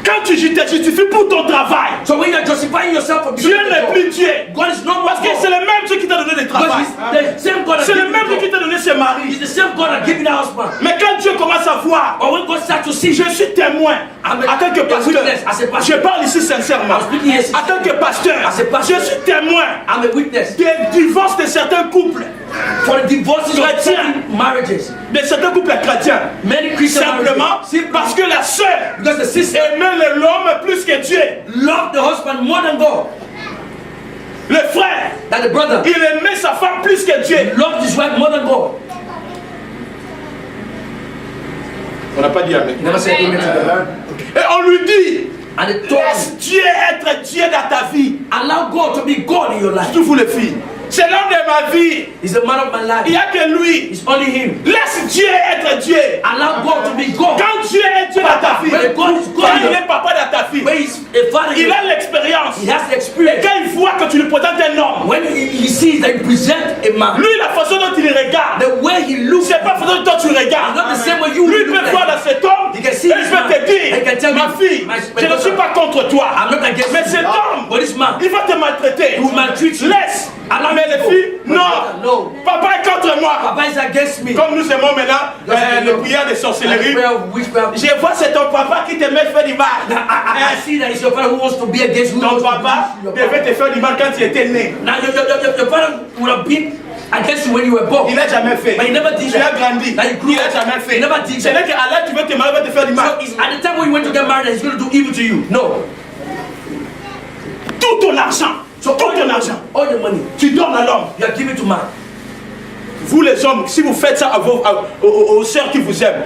Quand tu te justifies pour ton travail, So when you're justifying yourself for Dieu doing the n'est job, plus Dieu. God is not more Parce que c'est God. le même Dieu qui t'a donné le Because travail. it's the same God that C'est gave le you même Dieu the qui job. t'a donné ce mari. It's the same God that gave you the husband. Mais quand Dieu commence à voir, But when God starts to see, je suis témoin I'm en tant que a pasteur. witness as a Je pastor. parle ici sincèrement. I'm speaking here En tant que pasteur, as a pastor. je suis témoin I'm a witness des divorces de certains couples, for the divorces of Chrétiens. certain marriages. de certains couples chrétiens. Many Christian Simplement marriages. parce que la sœur Because the sister aimait l'homme plus que Dieu. loved the husband more than God. Le frère, That the brother il aimait sa femme plus que Dieu. loved his wife more than God. On n'a pas dit Amen. Never say amen to that. Et on lui dit, And it told laisse him, Dieu être Dieu dans ta vie. allow God to be God in your life. Surtout vous les filles. C'est l'homme de ma vie. He's the man of my Il n'y life. a que lui. It's only him. Laisse Dieu être Dieu. Allow God to be God. Quand Dieu est Dieu dans ta vie, When God is God, quand il est papa dans ta vie, when he's a father, il a l'expérience. he has the Et experience. quand il voit que tu lui présentes un homme, When he sees that you present a man, lui, la façon dont il regarde, the way he looks, c'est pas la façon dont toi tu is regardes. not the same way you Lui look peut at voir him. dans cet homme He et can see il this peut man. te dire, He can tell ma me, fille, my je ne suis pas contre toi. I'm not against Mais you. cet homme, But this man, il va te maltraiter. he will maltreat you. Laisse. Allow Mais him les to go. filles, But non. no. Papa est contre moi. Papa is against me. Comme nous aimons maintenant les prières de And the sorcellerie. prayer of witchcraft. Je vois c'est ton papa qui te met faire du mal. I see that it's your father who wants to be against you. Ton papa devait te faire du mal quand tu étais né. Now your father would have been against you when you were born. Il n'a jamais fait. But he never did Tu as that. grandi. That you grew Il n'a up. jamais fait. He never did C'est that. là qu'à l'âge tu veux te marier, il va te faire du mal. So it's at the time when you went to get married, he's going to do evil to you. No. Tout ton argent, So tout ton argent, all the money tu donnes à l'homme. you are giving to man. Vous les hommes, si vous faites ça aux sœurs qui vous aiment,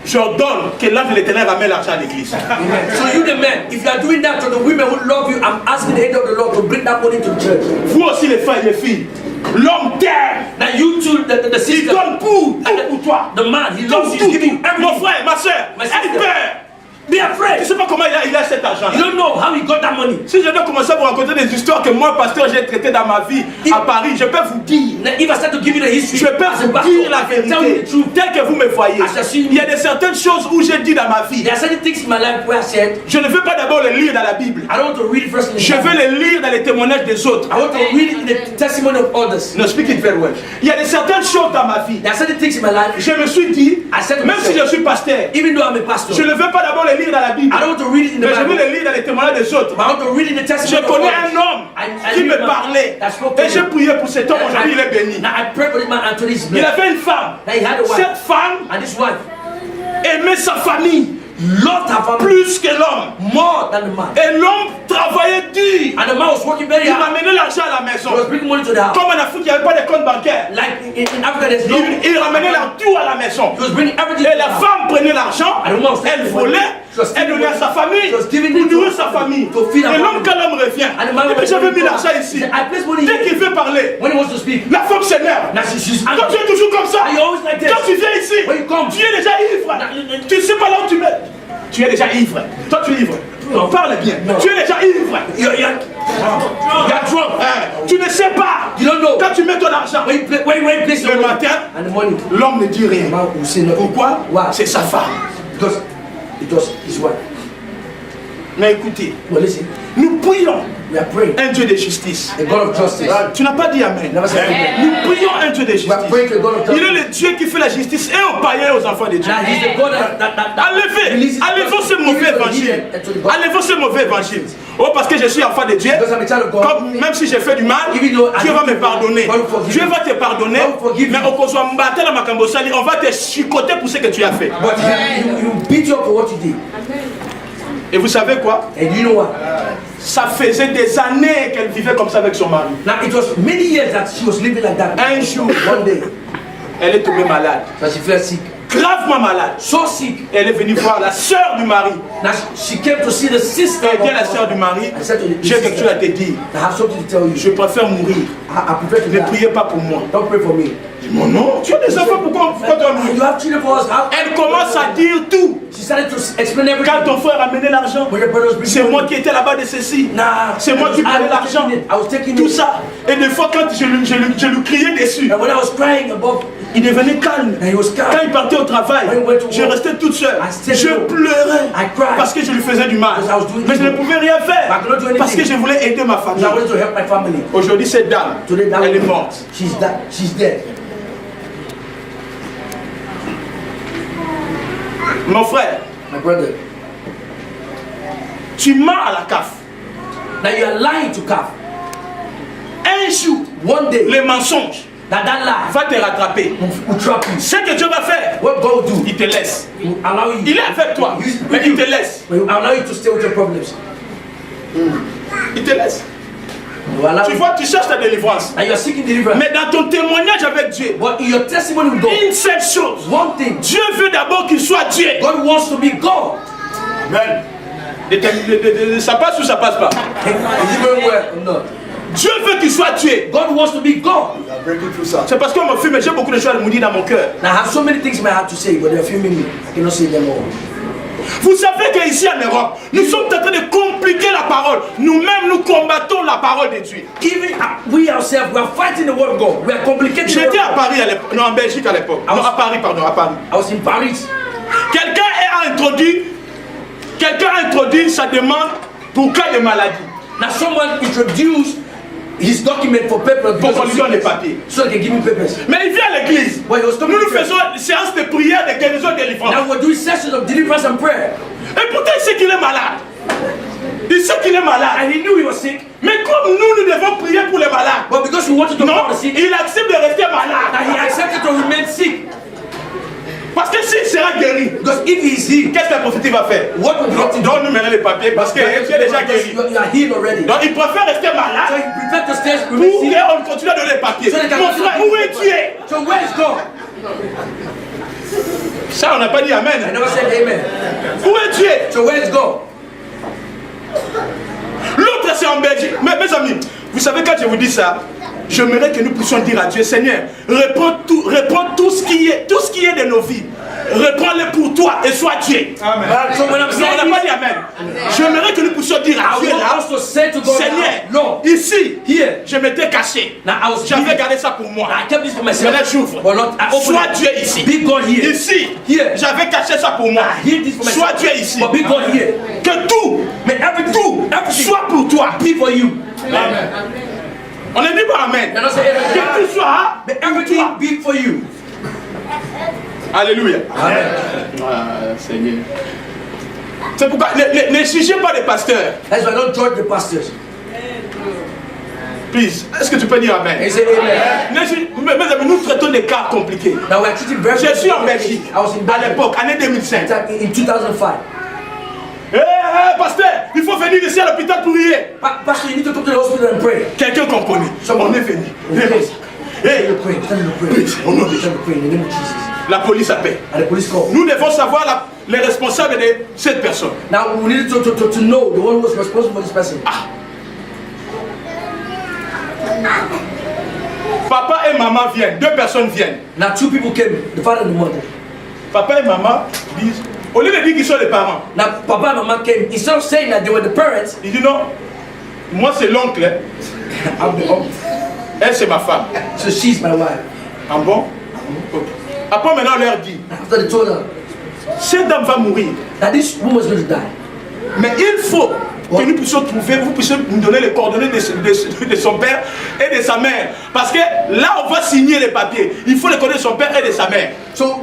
je donne que l'ange de l'Éternel ramène l'argent à l'église. So you the men, if you are doing that to the women who love you, I'm asking the angel of the Lord to bring that money to the church. Vous aussi les femmes et les filles, l'homme t'aime. Now you too, the Il sister, donne pour toi. the man, he loves you, he's giving you Mon everything. frère, ma soeur, My elle sister. peur. Be Je ne afraid. sais pas comment il a cet argent. You don't know how he got that money. Si je dois commencer à vous raconter des histoires que moi, pasteur, j'ai traitées dans ma vie à Paris, je peux vous dire. Now, if I start to give you the history, Je peux as a vous pastor, dire la I can tell you vérité, the truth. tel que vous me voyez. As I see you. Il y a de certaines choses où j'ai dit dans ma vie. There are certain things in my life where I said, Je ne veux pas d'abord les lire dans la Bible. I don't want to read it first in the Je Bible. veux les lire dans les témoignages des autres. I want to read it in the testimony of others. No, speak it very well. Il y a de certaines choses dans ma vie. There are certain things in my life, Je me suis dit, I said to même si myself, je suis pasteur, even though I'm a pastor, je ne veux pas d'abord les lire dans la Bible. I don't want to read it in the Mais je veux Bible, les lire dans les témoignages des autres. but I want to read it in the Je testimony of connais others. un homme I qui knew me a man parlait. that spoke to Et j'ai me. prié pour cet homme. Aujourd'hui, il est béni. Now I pray for this man and to this Il blessed. avait une femme. Now he had a wife, Cette femme and this wife aimait sa famille loved her family plus que l'homme. more than the man. Et l'homme travaillait dur. And the man was working very Il hard. ramenait l'argent à la maison. He was bringing money to the house. Comme en Afrique, il n'y avait pas de compte bancaire. Like in Africa, there's no. Il ramenait tout à la maison. He was bringing everything Et to the la house. femme prenait l'argent, And the woman was elle taking volait, money. She was elle stealing donnait à sa money. famille She was giving pour it to nourrir her sa famille. to feed her Et l'homme, family. quand l'homme revient, And the man et puis was j'avais mis going l'argent to- ici. He said, I place money Dès here. qu'il veut parler, When he wants to speak, la femme s'énerve. now she's Quand tu angry. es toujours comme ça, And you always like this. quand tu viens ici, When you come. tu es déjà ivre. Tu ne sais pas là où tu mets. Tu es déjà ivre. Toi, tu es ivre. Non. Parle bien. Non. Tu es déjà ivre. You're drunk. Hein, tu ne sais pas. You don't know. Quand tu mets ton argent, When you place le your money matin, and the money, l'homme ne dit rien. the man will say nothing. Pourquoi? Why? C'est sa femme. Because it was his wife. Mais écoutez, Well, listen, nous prions we are praying. un Dieu de justice. A God of justice. Tu n'as pas dit Amen. Never said amen. Nous prions un Dieu de justice. We are praying to the God of Il est justice. le Dieu qui fait la justice et aux païens et aux enfants de Dieu. Now he's the God that Enlevez, enlevons ce mauvais évangile. Enlevons ce mauvais évangile. Oh, parce que je suis enfant de Dieu. Because I'm a child of God. Comme, même si j'ai fait du mal, Even though I Dieu va did me pardonner. God will forgive Dieu me. va te pardonner. God will forgive Mais you. au consomme la makambosali, on va te chicoter pour ce que tu as fait. But you beat you up for what you did. Et vous savez quoi? And you know what? Ça faisait des années qu'elle vivait comme ça avec son mari. Now it was many years that she was living like that. Un jour, One day, elle est tombée malade. so she fell sick. Gravement malade. So sick. Elle est venue voir la sœur du mari. Now she came to see the sister. Elle dit à la sœur du mari, I said to the j'ai quelque chose à te sister, dire. I have something to tell you. Je préfère mourir. I prefer to Ne die. priez pas pour moi. Don't pray for me. Je dis, mon non, tu as des enfants, pourquoi tu dois You mourir? have children for us. Elle commence à dire tout. She started to explain everything. Quand ton frère a amené l'argent, When your brothers bring c'est moi money. qui étais là-bas de ceci. Nah, C'est moi qui prenais I was l'argent. taking it. I was taking Tout it. ça. Et des fois, quand je lui criais dessus, And when I was crying above, il devenait calme. and he was Quand calm. il partait au travail, When he went to je work, restais toute seule. I stayed Je alone. pleurais I cried. parce que je lui faisais du mal. Because I was doing Mais je ne evil. pouvais rien I faire could not do anything. parce que je voulais aider ma famille. I wanted to help my family. Aujourd'hui, cette dame, Today, that elle est woman, morte. She's dead. Mon frère, My brother. tu mens à la CAF. Now you are lying to calf. Un jour, One day, le mensonge that lie va te rattraper. will trap you. Ce que Dieu va faire, What God will do, il te laisse. will allow you. Il est avec toi, mais il te laisse. Will allow you to stay with your problems. Il te laisse. Will allow Tu you. vois, tu cherches ta délivrance. And you are seeking deliverance. Mais dans ton témoignage avec Dieu, But in your testimony with God, une seule chose. one thing, Dieu veut d'abord qu'il soit Dieu. God wants to be God. Amen. Ça passe ou ça passe pas? Is it going well or not? Dieu veut qu'il soit Dieu. God wants to be God. C'est parce qu'on me fume, j'ai beaucoup de choses à me dire dans mon cœur. Now I have so many things I have to say, but they're filming me. I cannot say them all. Vous savez qu'ici en Europe, nous sommes en train de compliquer la parole. Nous-mêmes, nous combattons la parole de Dieu. Even we ourselves, we are fighting the word of God. We are complicating the word J'étais of à God. Paris à l'époque, non, en Belgique à l'époque. Non, à Paris, pardon, à Paris. I was in Paris. Quelqu'un a introduit sa demande pour cas de maladie. Now someone introduced his document for papers Pour because qu'on of lui donne les sickness, papiers. so they can give me papers. Mais il vient à l'église. Well, he was coming Nous to church. faisons une séance de prière, de guérison et de délivrance. Now we're doing sessions of deliverance and prayer. Et pourtant, il sait qu'il est malade. Il sait qu'il est malade. And he knew he was sick, Mais comme nous devons prier pour les malades. but because we wanted to Non, call the sick, il accepte de rester now he malade. accepted to remain sick. Parce que s'il sera guéri, Because if he is healed, qu'est-ce qu'un prophète va faire? what will the doctor do? Donne-nous maintenant les papiers parce qu'il est déjà guéri. You are healed already. Donc il préfère rester So malade he prepared to stay pour remain sick. qu'on continue à donner les papiers. So they can Mon continue frère, to où give es-tu? the So where is God? Ça, on n'a pas dit I Amen. never said amen. Où es-tu? So where is God? L'autre, c'est en Belgique. Mais mes amis, vous savez, quand je vous dis ça, j'aimerais que nous puissions dire à Dieu, Seigneur, réponds tout ce qui est de nos vies. Reprends-le pour toi et sois Dieu. Amen. So when I'm Non, saying on n'a pas dit Amen. J'aimerais que nous puissions dire à I Dieu want là, us to say to God, Seigneur, Lord, ici, here, je m'étais caché. now I was J'avais gardé ça pour moi. I kept this for myself. Maintenant j'ouvre. But not, I open Sois it. Dieu ici. Be God here. Ici, Here. j'avais caché ça pour moi. I hid this for myself. Sois Dieu ici. But be God here. Que tout May everything soit pour toi. be for you. Amen. On ne dit pas Amen. And I say, Que tout soit may pour everything toi. be for you. Alléluia. Amen. Ah, Seigneur. C'est pourquoi ne jugez pas les pasteurs. That's why I don't judge the pastors. Please, est-ce que tu peux dire Amen? And say amen. Mes amis, nous traitons des cas compliqués. Now we are treating very Je suis en Belgique I was in à Belgium l'époque, année 2005. in 2005. Pasteur, il faut venir ici à l'hôpital pour prier. Pastor, you need to come to the hospital and pray. Quelqu'un qu'on connaît. On est venu. Okay. Hey, Stand pray. Stand to pray. Please, au nom de Stand to pray in the name of Jesus. la police appelle. And the police call. Nous devons savoir les responsables de cette personne. Now we need to know the one who was responsible for this person. Papa et maman viennent, deux personnes viennent. Now two people came, the father and the mother. Papa et maman disent, au lieu de dire qu'ils sont les parents, Now Papa and Mama came. Instead of saying that they were the parents, il dit non, moi c'est l'oncle, hein. I'm the uncle. Elle c'est ma femme. So she's my wife. Ah bon? Ok. Après maintenant on leur dit, After they told her cette dame va mourir. that this woman was going to die, Mais il faut que nous puissions trouver, vous puissiez nous donner les coordonnées de son père et de sa mère. Parce que là, on va signer les papiers. Il faut les coordonnées de son père et de sa mère. so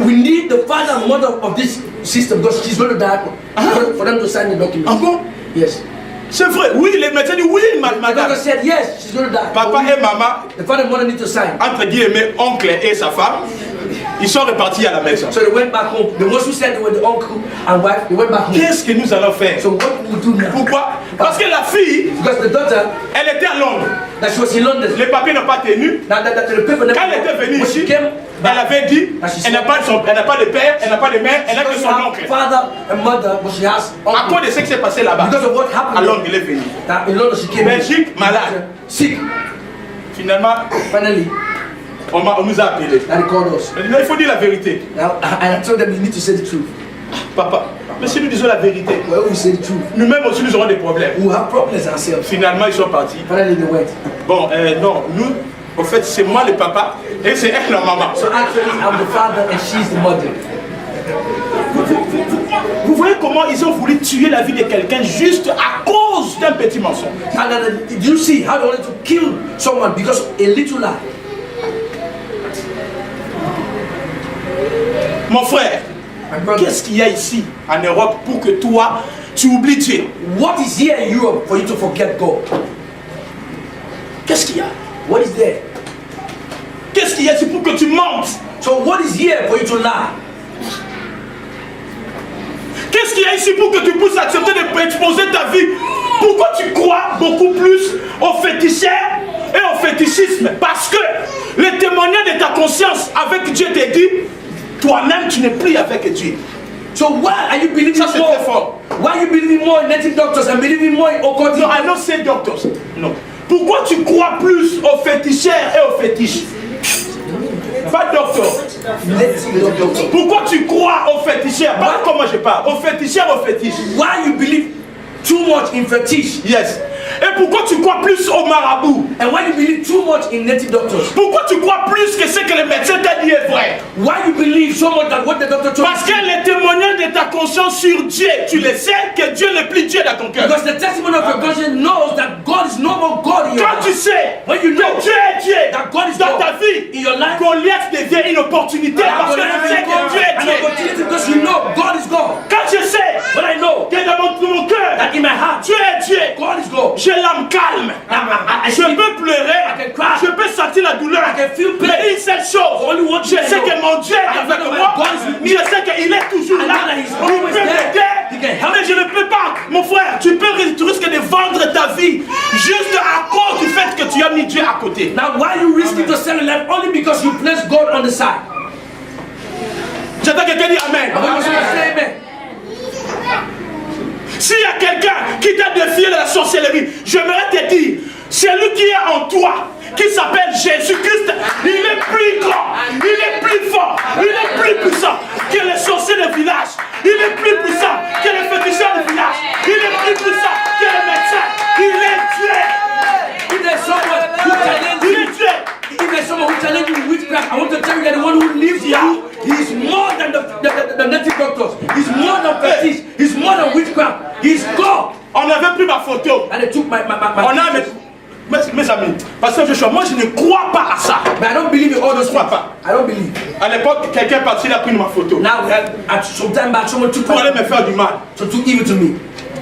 we need the father and mother of this system because she's going to die for them to sign the document. Ah bon? Yes. C'est vrai. Oui, les médecins disent oui, The madame. doctor said yes, she's going to die. Papa et maman, The father and mother need to sign. entre guillemets, oncle et sa femme, ils sont repartis à la maison. So they went back home. The ones who said they were the uncle and wife, they went back home. Qu'est-ce que nous allons faire? So what do we do now? Pourquoi? Parce que la fille, Because the daughter, elle était à Londres. that she was in London. Les papiers n'ont pas tenu. Now that the paper never Quand elle était venue when she ici, came elle avait dit, elle n'a pas de père, elle n'a pas de mère, elle n'a que she son has oncle. father and mother, but she has À uncle. cause de ce qui s'est passé là-bas, Because of what à happened Londres, il est venu. that in London she came Belgique, malade. sick. Finalement, Finally, on nous a appelés. and they called us. Elle dit, non, il faut dire la vérité. Now, and I told them you need to say the truth. Papa, mais si nous disons la vérité, Well, we say the truth. nous-mêmes aussi nous aurons des problèmes. We will have problems ourselves. Finalement, ils sont partis. Finally, they went. Bon, non, nous, en fait, c'est moi le papa et c'est elle la maman. So actually, I'm the father and she's the mother. Vous voyez comment ils ont voulu tuer la vie de quelqu'un juste à cause d'un petit mensonge. And then, did you see how they wanted to kill someone because of a little lie? Mon frère, My brother, qu'est-ce qu'il y a ici en Europe pour que toi, tu oublies Dieu? what is here in Europe for you to forget God? Qu'est-ce qu'il y a? What is there? Qu'est-ce qu'il y a ici pour que tu mentes? So what is here for you to lie? Qu'est-ce qu'il y a ici pour que tu puisses accepter d'exposer ta vie? Pourquoi tu crois beaucoup plus aux féticheurs et au fétichisme? Parce que le témoignage de ta conscience avec Dieu te dit, toi-même tu n'es plus avec Dieu. So why are you believing Ça c'est more? très fort. Why are you believing more in native doctors and believing more in occultism? Non, I don't say doctors. Non. Pourquoi tu crois plus aux féticheurs et aux fétiches? Pas docteur. Native doctors. Pourquoi tu crois aux féticheurs? Pas comme moi je parle. Aux féticheurs, aux fétiches. Why you believe too much in fetish? Yes. Et pourquoi tu crois plus aux marabouts? And why you believe too much in native doctors? Pourquoi tu crois plus que ce que le médecin t'a dit est vrai? Why you believe so much that what the doctor told Parce que you? le témoignage de ta conscience sur Dieu, tu le sais que Dieu n'est plus Dieu dans ton cœur. Because the testimony of your conscience knows that God is no more God in your Quand tu life. sais When you know que Dieu est Dieu that God is dans God ta vie, in your life, Goliath devient une opportunité parce que tu sais que Dieu est an Dieu. opportunity because you know God is God. Quand je sais When I know que dans mon cœur, that in my heart Dieu est Dieu, God is God, j'ai l'âme calme. Je peux pleurer, I can cry. je peux sentir la douleur. I can feel pain. Mais une seule chose, Only one je thing I sais know. que mon Dieu est I avec know moi. côté. Now, why you risking to sell your life only because you place God on the side? J'attends quelqu'un dire Amen. I want you to say amen. S'il y a quelqu'un qui t'a défié de la sorcellerie, j'aimerais te dire, celui qui est en toi, qui s'appelle Jésus-Christ, il est plus grand, il est plus fort, il est plus puissant que les sorciers du village, il est plus puissant que les féticheurs du village, il est plus puissant que les médecins, il est Dieu. If there's someone who challenges Il you, est Dieu. if there's someone who challenges you with witchcraft, I want to tell you that the one who lives you, he's more than the native doctors. He's more than fetish. He's more than witchcraft. He's God. On avait pris ma photo. And they took my On a mes amis, parce que moi je ne crois pas à ça. But I don't believe in all those Je crois things. pas. I don't believe. À l'époque, quelqu'un est parti, il a pris ma photo Now, at some time back, someone took pour aller me faire du mal. so took evil to me.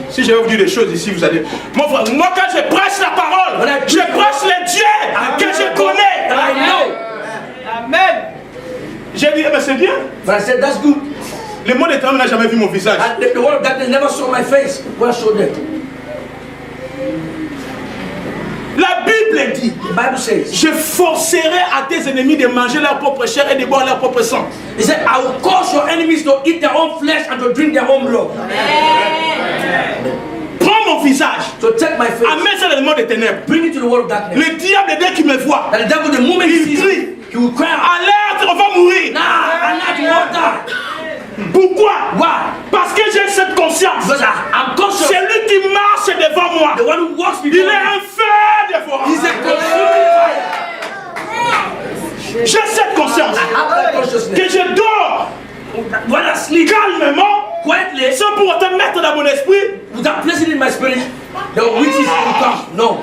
Si je vais vous dire des choses ici, vous allez... Moi quand je prêche la parole, je prêche les dieux que je connais. That I know. Amen. J'ai dit, mais c'est bien. But I said, that's good. Le monde éternel n'a jamais vu mon visage. And the word of darkness never saw my face. Well, I showed them. La Bible dit, The Bible says, je forcerai à tes ennemis de manger leur propre chair et de boire leur propre sang. He said, I will cause your enemies to eat their own flesh and to drink their own blood. Prends mon visage, So take my face, amène ça dans le monde des ténèbres. bring it to the world of darkness. Le diable, dès qu'il me voit, And the devil, the moment he il sees crie, me, he will cry out, alerte, on va mourir. nah, I'm not won't die. Pourquoi? Why? Parce que j'ai cette conscience. Because I'm conscious. Celui qui marche devant moi, The one who walks il before est me, un feu dévorant. he's a consuming fire. J'ai cette conscience I have that consciousness. que je dors When I sleep calmement, quietly, sans pour autant mettre dans mon esprit. without placing it in my spirit, the witches will come. No.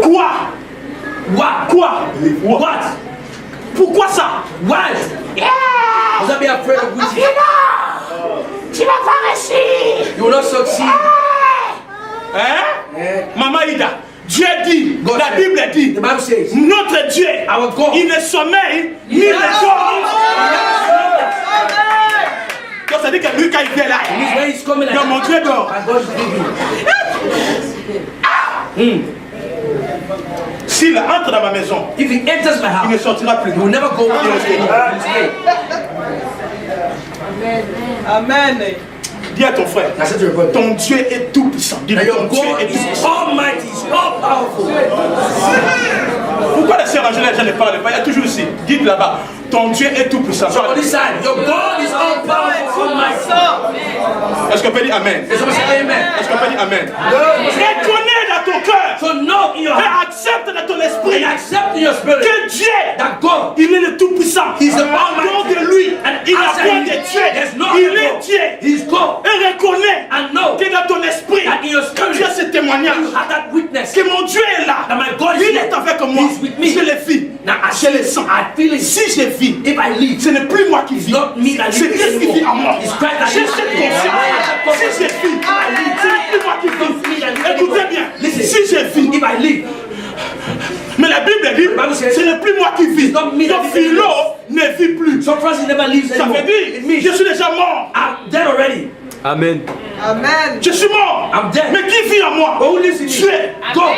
Quoi? Why? Quoi? What? Pourquoi ça? Why? Must I be afraid of witches? Tu vas pas réussir. You will not succeed. Hein? Eh? Maman Ida, Dieu dit, God la said, Bible dit, The Bible says, notre Dieu, our God, il ne sommeille ni ne dort. Donc ça dit que lui quand il vient là, means when he's coming like non, mon Dieu dort. my God is living. S'il entre dans ma maison, If he enters my il ne house, sortira plus. he will never go out anymore. Amen. Dis à ton frère, I said to your brother, ton Dieu est tout puissant. Dis that ton your Dieu God est tout is puissant. almighty, is all powerful. Pourquoi la sœur Angela ne parle pas? Il y a toujours ici. Dites là-bas, ton Dieu est tout puissant. So on this side, your God is all powerful, almighty. Est-ce qu'on peut dire Amen? And someone say amen. Est-ce qu'on peut dire Amen? Reconnais dans ton cœur So know in your et heart accepte dans ton and esprit accept in your spirit que Dieu, that God, il est le tout puissant. He's the En dehors Almighty. de lui, and il n'a outside point him, de Dieu. there's no Il other est God. Dieu. He's God. Et reconnais And know que dans ton esprit, that in your que tu as spirit, ce témoignage, you have that witness que mon Dieu est là. that my God is Il here. est avec moi. He's with me. Je le vis. Now I Je le sens. I feel it. Si je vis, If I live, ce n'est plus moi qui vis. not me that C'est lives Christ qui vit en moi. anymore. It's Christ that J'ai lives cette in me. conscience. Si je vis, ce n'est plus moi qui vis. Écoutez bien. Listen. Si je vis, If I live, mais la Bible dit, Bible says, ce n'est plus moi qui vis. not me that Donc lives Philo ne vit plus. so Francis never lives Ça anymore. veut dire, It means je suis déjà mort. I'm dead already. Amen. Amen. Je suis mort. I'm dead. Mais qui vit en moi? But who lives in me? Dieu. God.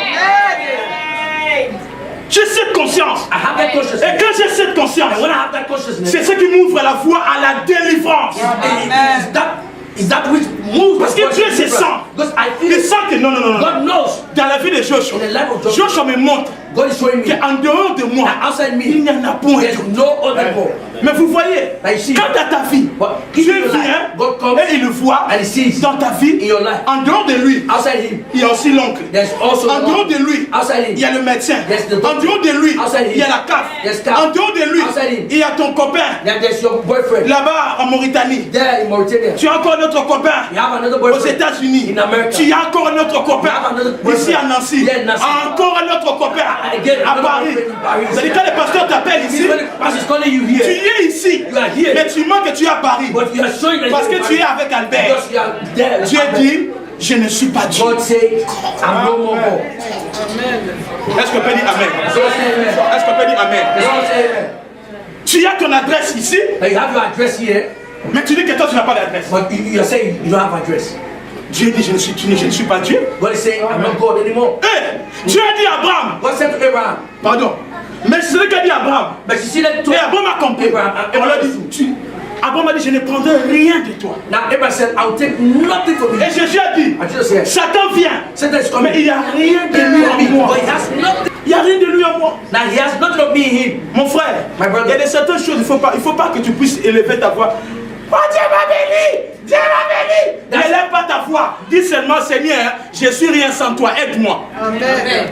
J'ai cette conscience. I have that Et consciousness. quand j'ai cette conscience, And when I have that consciousness, c'est ce qui m'ouvre la voie à la délivrance. is that which moves Parce que Dieu se sent. Because I feel Il it. sent que non. God knows. Dans la vie de Joshua, In the life of Joshua, Joshua me montre God is showing me that qu'en dehors de moi, outside il me, n'y en a point. there's no other God. Mais vous voyez, Like you see, quand dans ta vie, but if Dieu in your vient life, God comes et il le voit and he sees dans ta vie, in your life, en dehors de lui, outside him, il y a aussi l'oncle. there's also En the dehors Lord. de lui, Outside him, il y a le médecin. Yes, the En doctor. dehors de lui, Outside him. il y a la CAF. Yes, CAF. En dehors de lui, Outside him. il y a ton copain. then there's your boyfriend. Là-bas en Mauritanie, There in Mauritania, tu as encore notre copain. you have another Aux boyfriend. États-Unis, In America. tu as encore notre You have copain. another Ici boyfriend. à Nancy, Yeah, Nancy. encore un autre copain. Again, À another Paris. boyfriend in Paris. C'est-à-dire quand le pasteur t'appelle ici, When the pastor is calling you tu here, es ici, you are here, mais tu manques que tu es à Paris. but you are showing that Parce you que are tu es avec Albert. because you are there. Dieu dit, je ne suis pas Dieu. God say, I'm no more God. Est-ce qu'on peut dire Amen? So say amen. Est-ce qu'on peut dire Amen? So say amen. Tu as ton adresse ici, Now you have your address here, mais tu dis que toi tu n'as pas d'adresse. but you're saying you don't have address. Dieu dit, je ne suis pas Dieu. God is saying, I'm not God anymore. Dieu a dit à Abraham. God said to Abraham. Pardon. Mais c'est ce qu'a dit Abraham. But you see that to Et Abraham a compris. Et on l'a dit, Abraham a dit, je ne prendrai rien de toi. Now Abraham said, I will take nothing from you. Et Jésus a dit, And Jesus said, Satan vient. Satan is Mais coming. il n'y a rien de lui en moi. But he has nothing. Il n'y a rien de lui en moi. Now he has nothing of me in him. Mon frère, My brother. il y a des certaines choses, il faut pas que tu puisses élever ta voix. Oh, Dieu m'a béni! Dieu m'a béni! N'élève pas ta voix. Dis seulement, Seigneur, je suis rien sans toi, aide-moi.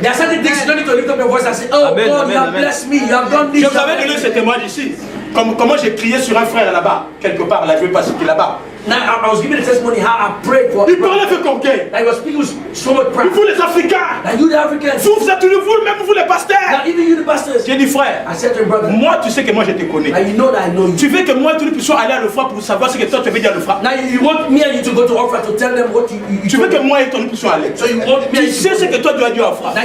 There are certain things you don't need to lift up your voice and say, oh Amen, God, amen, you have amen. blessed me, you have done this. Je vous avais donné ce témoignage ici. Comment j'ai crié sur un frère là-bas, quelque part, là, je ne vais pas citer là-bas. Now I was giving the testimony how I prayed for Il parlait avec conquête. That he was speaking with so much pride. Vous les Africains, Now you the Africans, vous êtes vous, même vous les pasteurs. now even you the pastors. J'ai dit frère, I said to him, brother, moi tu sais que moi je te connais. now you know that I know you. Tu veux que moi et tu puissions aller à l'Euphrate pour savoir ce que toi tu veux dire à l'Euphrate. Now you want me and you to go to Ofra to tell them what you Tu veux told que me. moi et toi nous puissions aller. So you want me and Tu you sais ce to que go. toi tu as dit à l'Euphrate. Now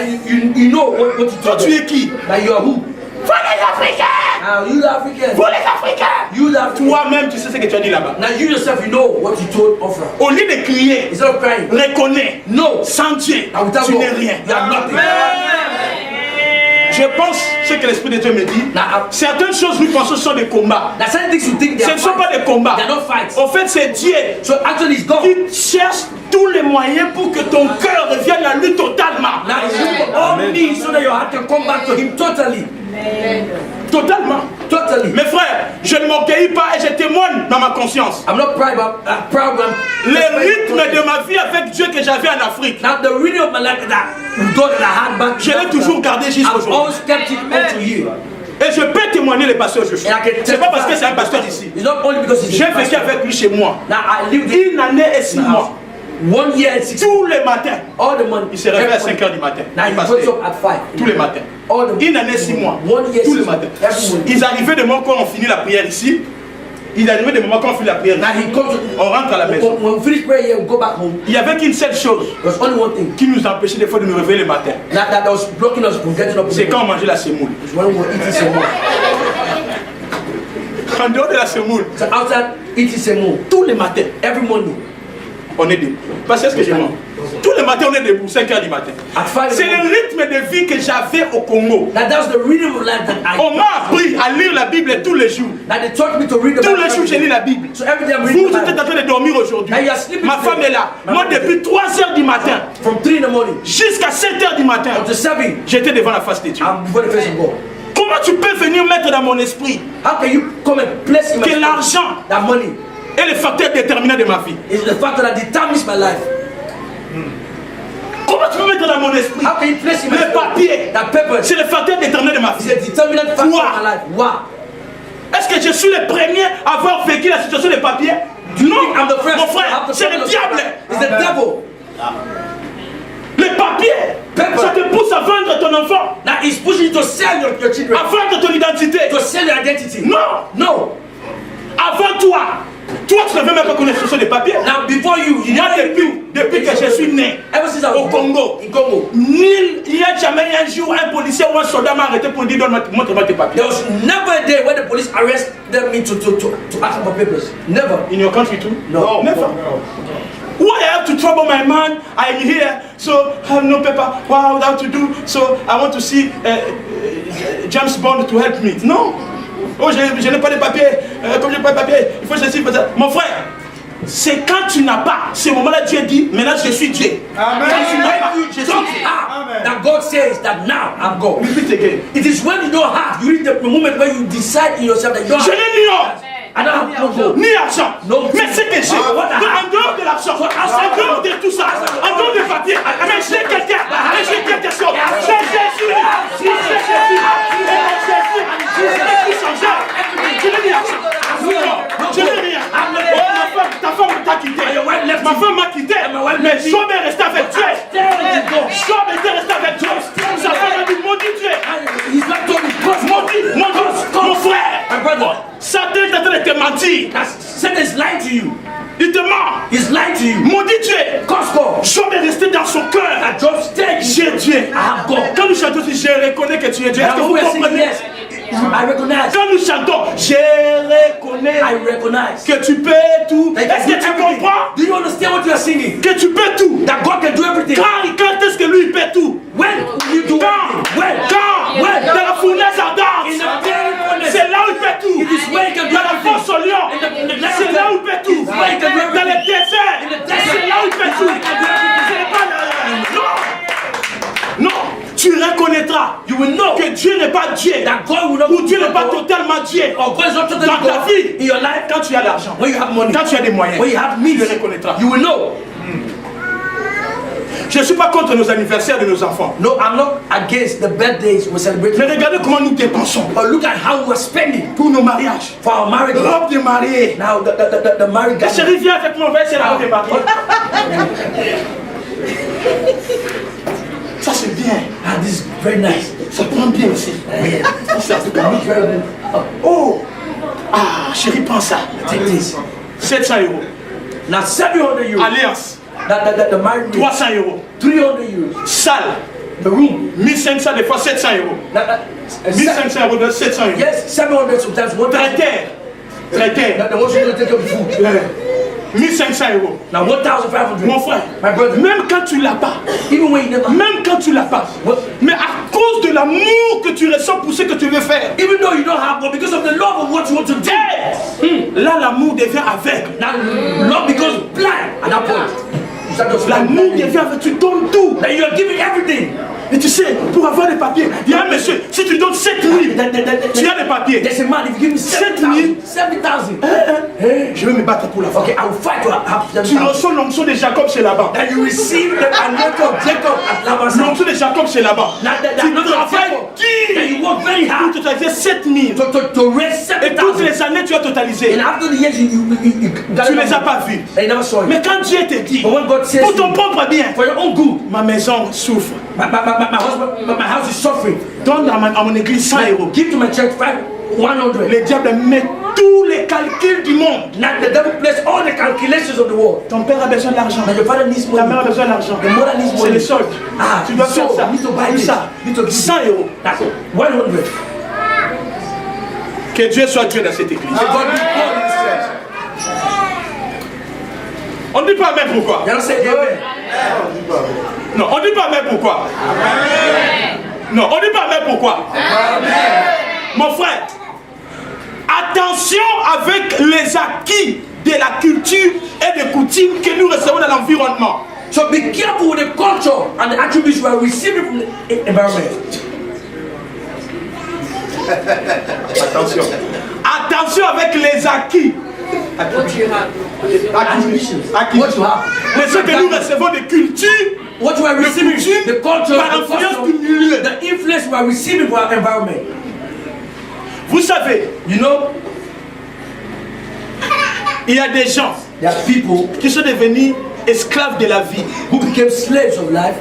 you know what you Toi told tu them. es qui? Now you are who? Vous les Africains. Now you the African. Vous les Africains. You the African. Toi-même tu sais ce que tu as dit là-bas. Now you yourself, you know what you told Ofra. Au lieu de crier, Instead of crying, reconnais, no, sans Dieu, now without tu God, n'es rien. you are nothing. Je pense ce que l'Esprit de Dieu me dit. Now, Certaines choses nous pensons sont des combats. there are certain things you think they Ce are ne sont pas fights. des combats. They are not fights. En fait, c'est Dieu So actually it's God. qui cherche tous les moyens pour que ton cœur revienne à lui totalement. Now it's looking for all needs so that your heart can come back to him totally. Totalement. Totally. Mes frères, je ne m'orgueillis pas et je témoigne dans ma conscience. I'm not proud, but proud. Le rythme de ma vie avec Dieu que j'avais en Afrique, Now the reading of my life that God that I had back, je l'ai toujours gardé jusqu'à I've aujourd'hui. always kept it unto you. Et je peux témoigner les pasteurs Joshua. C'est pas parce que c'est un pasteur ici. It's not only because he's J'ai a vécu pastor. avec lui chez moi. Now I lived in Une année et 6 mois. 1 year and 6 months. Tous les matins. All the money. Il se réveille à every 5 h du matin. Now Il he passe wakes up at 5. tous les matins. All the Une année, 6 mois. 1 year, Tous 6 les months. matins. Every morning. Ils arrivaient des moments quand on finit la prière ici. Ils arrivaient des moments quand on finit la prière Now ici. he comes. On rentre à la maison. When we finish prayer, we go back home. Il n'y avait qu'une seule chose There's only one thing qui nous empêchait des fois de nous réveiller le matin. that was blocking us from getting up. C'est quand on mangeait la semoule. It's when we were eating semo. En dehors de la semoule, So outside eating semo, tous les matins, every morning on est debout. Parce que c'est ce que je mange. Tous les matins, on est debout, 5 h du matin. at 5 C'est le rythme de vie que j'avais au Congo. Now that's the reading of life that I. On m'a appris à lire la Bible tous les jours. Now they taught me to read the Tous Bible. les jours, je lis la Bible. So every day I'm Vous, reading vous the êtes Bible. en train de dormir aujourd'hui. Now you are sleeping Ma femme today. est là. Moi, depuis 3 h du matin From 3 in the morning jusqu'à 7 h du matin, until 7, j'étais devant la face de Dieu. I'm before the face of God. Comment tu peux venir mettre dans mon esprit How can you come and place in my que spirit l'argent that money est le facteur déterminant de ma vie? is the factor that determines my life? Comment tu peux mettre dans mon esprit How can you place in my le spirit papier? that paper C'est le facteur déterminant de ma is vie. a determinant factor Wow. in my life? Wow. Est-ce que je suis le premier à avoir vécu la situation des papiers? Non, I'm the first. mon I frère, have the c'est le problem. diable. It's the devil. Les papiers, Paper. ça te pousse à vendre ton enfant, Now he's pushing you to sell your children, à vendre ton identité. to sell your identity. Non, No. avant toi, tu ne veux même pas connaître ce sont des papiers. Now before you Moi, never knew. depuis que je suis né Ever since I au was born Congo, in Congo, il n'y a jamais un jour un policier ou un soldat m'a arrêté pour dire montre-moi tes papiers. there was never a day when the police arrested me to ask for papers. Never. In your country too? No. Never. Why I have to trouble my man? I'm here, so I have no paper. What I would have to do? So I want to see James Bond to help me. Non. Oh, je n'ai pas de papier. Comme je n'ai pas de papier, il faut ceci, il faut ça. Mon frère, c'est quand tu n'as pas. Ce moment-là, Dieu dit, maintenant je suis Dieu. Amen. Quand tu n'as pas, When you je suis don't Dieu. have, that God says that now I'm God. Repeat again. It is when you don't have, you reach the moment when you decide in yourself that you don't Je have. n'ai ni or, I don't have no gold. ni argent. No. Mais ce que j'ai, What I have. en dehors de l'argent, en dehors de tout ça, en dehors des papiers, mais j'ai quelqu'un, mais j'ai quelque chose. C'est Jésus. C'est Jésus. C'est Jésus. Tout changé. Je n'ai ni argent. Non, je n'ai rien. Oh, ta femme t'a quitté. Ma femme m'a quitté. Mais Job est resté avec Dieu. Job était resté avec Dieu. Sa femme a dit, maudit Dieu. He's not told me, Maudit, mon frère. my brother. Satan est en train de te mentir. Satan is lying to you. Il te ment. He's lying to you. Maudit Dieu. Costco. Job est resté dans son cœur. That Job stayed. J'ai Dieu. have God. Quand nous chantons, je reconnais que tu es Dieu. Est-ce que Now vous we are saying comprenez? yes. I recognize. Quand nous chantons, je reconnais I recognize. que tu peux tout. Like, Est-ce que tu everything. comprends Do you understand what you are singing? que tu tu peux tout. that God can do everything. Quand est-ce que lui il peut tout? When will you do Quand? everything? When? Dans la fournaise ardente. In the very furnace. C'est là où il fait tout. It is where he can do Dans la everything. fosse au lion. In the C'est là où il fait tout. where he can do Dans le everything. désert. In the desert. C'est là où il fait tout. Where he can do everything. Ce n'est pas là. Non. Non. Tu reconnaîtras You will know que Dieu n'est pas Dieu. that God will not Ou Dieu n'est pas totalement Dieu. or God is not totally Dans ta God vie, in your life. quand tu as l'argent, When you have money, quand tu as des moyens, when you have tu means, le reconnaîtras. you will know. Je ne suis pas contre nos anniversaires de nos enfants. No, I'm not against the birthdays we celebrate. Mais regardez comment nous dépensons But look at how we're spending pour nos mariages. for our marriage. Robe de mariée. Now the married La guy. chérie, viens avec moi, on va essayer la robe de mariée. Ça c'est bien. Ah, this is very nice. Ça prend bien aussi. Ça, c'est bien. Looks very good. Oh! Ah, chérie, prends ça. Take this. 700 €. Now 700 euros. Alliance, The married rate. 300 €. 300 euros. Salle, The room. 1500 des fois 700 €. 1500 € de 700 €. Yes, 700 sometimes. One time. Traiteur. The one you don't take up the food. 1500 €. Now 1,500. Mon frère, My brother. même quand tu l'as pas, Even when you never. même quand tu l'as pas, What? mais à cause de l'amour que tu ressens pour ce que tu veux faire, Even though you don't have, but because of the love of what you want to do. là l'amour devient aveugle. Now love becomes blind at that point. You start to L'amour devient aveugle, tu donnes tout. That you are giving everything. Et tu sais, pour avoir des papiers, il y a un monsieur, si tu donnes 7 000, tu as des papiers. There's a man, if you give me 7,000. 70,000. Je vais me battre pour la femme. Okay, I will fight to have Tu 70,000. reçois l'onction de Jacob chez Laban. That you receive the anointing of Jacob at Laban's house. L'onction de Jacob chez Laban. Now that Tu anointing of travailles Jacob. That dur you work very pour hard totaliser 7 000. to raise Et toutes 70,000. les années, tu as totalisé. And after the years, you got Tu ne les as pas vus. They never saw it. Mais quand Dieu te dit, But when God says pour ton propre bien, for your own good, ma maison souffre. my husband, my house is suffering. Donne à mon église 100 €. Give to my church 100. Le diable met tous les calculs du monde. Now the devil plays all the calculations of the world. Ton père a besoin d'argent. Now your father needs Ta mère a money. besoin d'argent. The mother needs C'est money. les soldes. Ah, Tu dois faire so, ça. need to buy Tout this. ça. Need to give 100 €. That's 100. Que Dieu soit Dieu dans cette église. God be God in this church. On ne dit pas même pourquoi. You don't say amen. Non, on ne dit pas même pourquoi. Non, on ne dit pas même pourquoi. Mon frère, attention avec les acquis de la culture et des coutumes que nous recevons dans l'environnement. So be careful with the culture and the attributes you are receiving from the environment. Attention. Attention avec les acquis. Attributions. Acquis. What you have. Mais ce que nous recevons des cultures, What you are receiving, coutumes, the culture, par the l'influence custom, du milieu. the influence you are receiving from our environment. Vous savez, You know, il y a des gens there are people qui sont devenus esclaves de la vie, who became slaves of life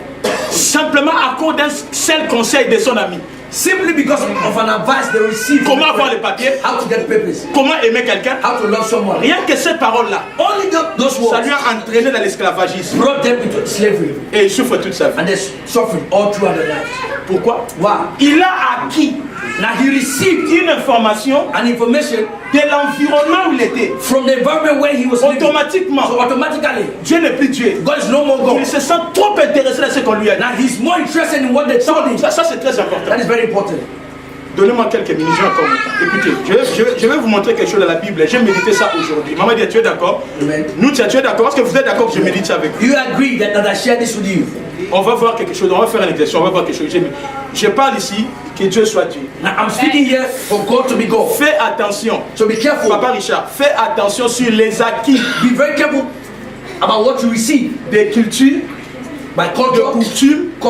simplement à cause d'un seul conseil de son ami. simply because of an advice they received. from Comment a avoir friend. les papiers, How to get papers. comment aimer quelqu'un. How to love someone. Rien que cette parole-là, Only those ça words lui a entraîné dans l'esclavagisme. brought them into slavery. Et il souffre toute sa vie. And they're suffering all throughout their lives. Pourquoi? Why? Il a acquis Now he received une information an information de l'environnement où il était. from the environment where he was living. Automatiquement, So automatically, Dieu n'est plus Dieu. God is no more God. Il se sent trop intéressé à ce qu'on lui a dit. Now he's more interested in what they told him. Ça c'est très important. That is very important. Donnez-moi quelques minutes, j'ai encore mon temps. Écoutez, je vais vous montrer quelque chose de la Bible. J'ai médité ça aujourd'hui. Maman dit, tu es d'accord? Amen. Nous, tu es d'accord? Est-ce que vous êtes d'accord que je médite ça avec vous? You agree that I share this with you? On va voir quelque chose, on va faire un exercice, on va voir quelque chose. Je parle ici, que Dieu soit Dieu. Now I'm speaking here for God to be God. Fais attention. So be careful. Papa Richard, fais attention sur les acquis Be very careful about what you receive des cultures, by de culture, coutumes que